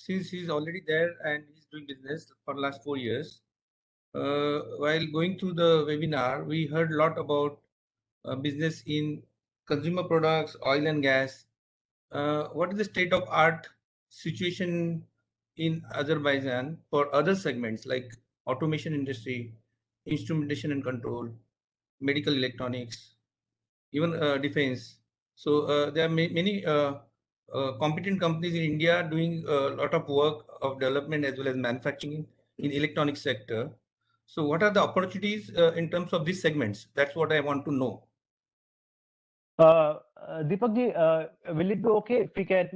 Since he's already there and he's doing business for the last 4 years, while going through the webinar, we heard a lot about business in consumer products, oil and gas. What is the state of art situation in Azerbaijan for other segments like automation industry, instrumentation and control, medical electronics, even defense? So there are many competent companies in India doing a lot of work of development as well as manufacturing in electronic sector. So what are the opportunities in terms of these segments? That's what I want to know. Deepak ji, will it be okay if we can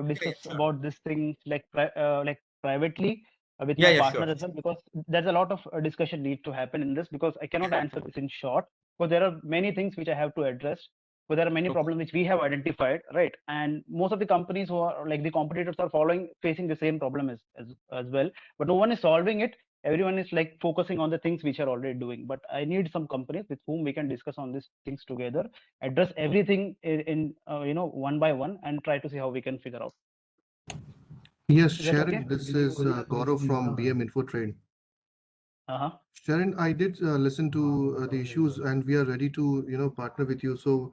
discuss about this thing like privately with my partner as well? Because there's a lot of discussion need to happen in this, because I cannot answer this in short, because there are many things which I have to address. But there are many problems which we have identified, right? And most of the companies who are like the competitors are facing the same problem as well. But no one is solving it. Everyone is like focusing on the things which are already doing. But I need some companies with whom we can discuss on these things together, address everything in one by one, and try to see how we can figure out. Yes, Is that Sharon, okay? this is Gaurav from BM Infotrade. Sharon, I did listen to the issues, and we are ready to partner with you. So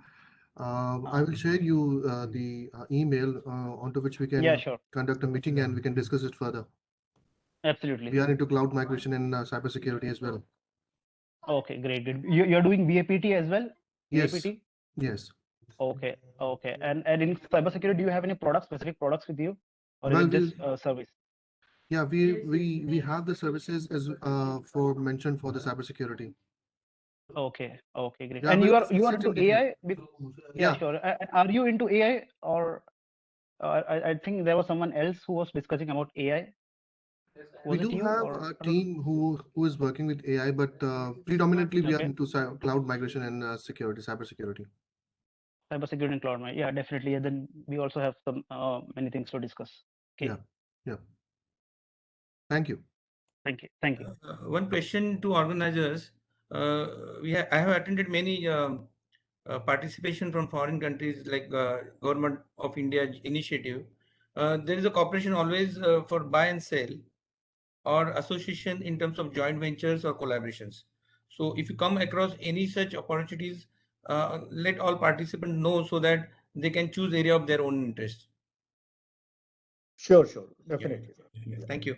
I will share you the email onto which we can conduct a meeting and we can discuss it further. Absolutely. We are into cloud migration and cybersecurity as well. Okay, great. Good. You're doing BAPT as well? Yes. BAPT? Yes. Okay. Okay. And in cybersecurity, do you have any specific products with you, or Well, is it just service? Yeah, we have the services as for mentioned for the cybersecurity. Okay. Okay, great. Yeah, And we'll you are discuss it into in detail. AI? Yeah, sure. Are you into AI, or I think there was someone else who was discussing about AI? We do have a team who is working with AI, but predominantly we are into cloud migration and security, cybersecurity. Cybersecurity and cloud, yeah, definitely. And then we also have some many things to discuss. Okay. Yeah. Thank you. Thank you. Thank you. One question to organizers. I have attended many participation from foreign countries like Government of India initiative. There is a cooperation always for buy and sell or association in terms of joint ventures or collaborations. So if you come across any such opportunities, let all participants know so that they can choose area of their own interest. Sure, definitely. Yeah. Thank you.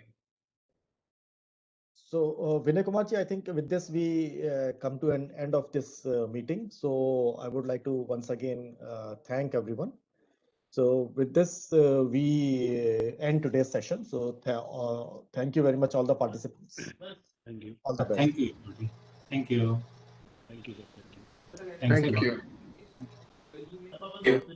So Vinay Kumarji, I think with this we come to an end of this meeting. So I would like to once again thank everyone. So with this we end today's session. So thank you very much, all the participants. Thank you. All the best. Thank you. Thank you. Thank you, sir. Thanks Thank a you. lot.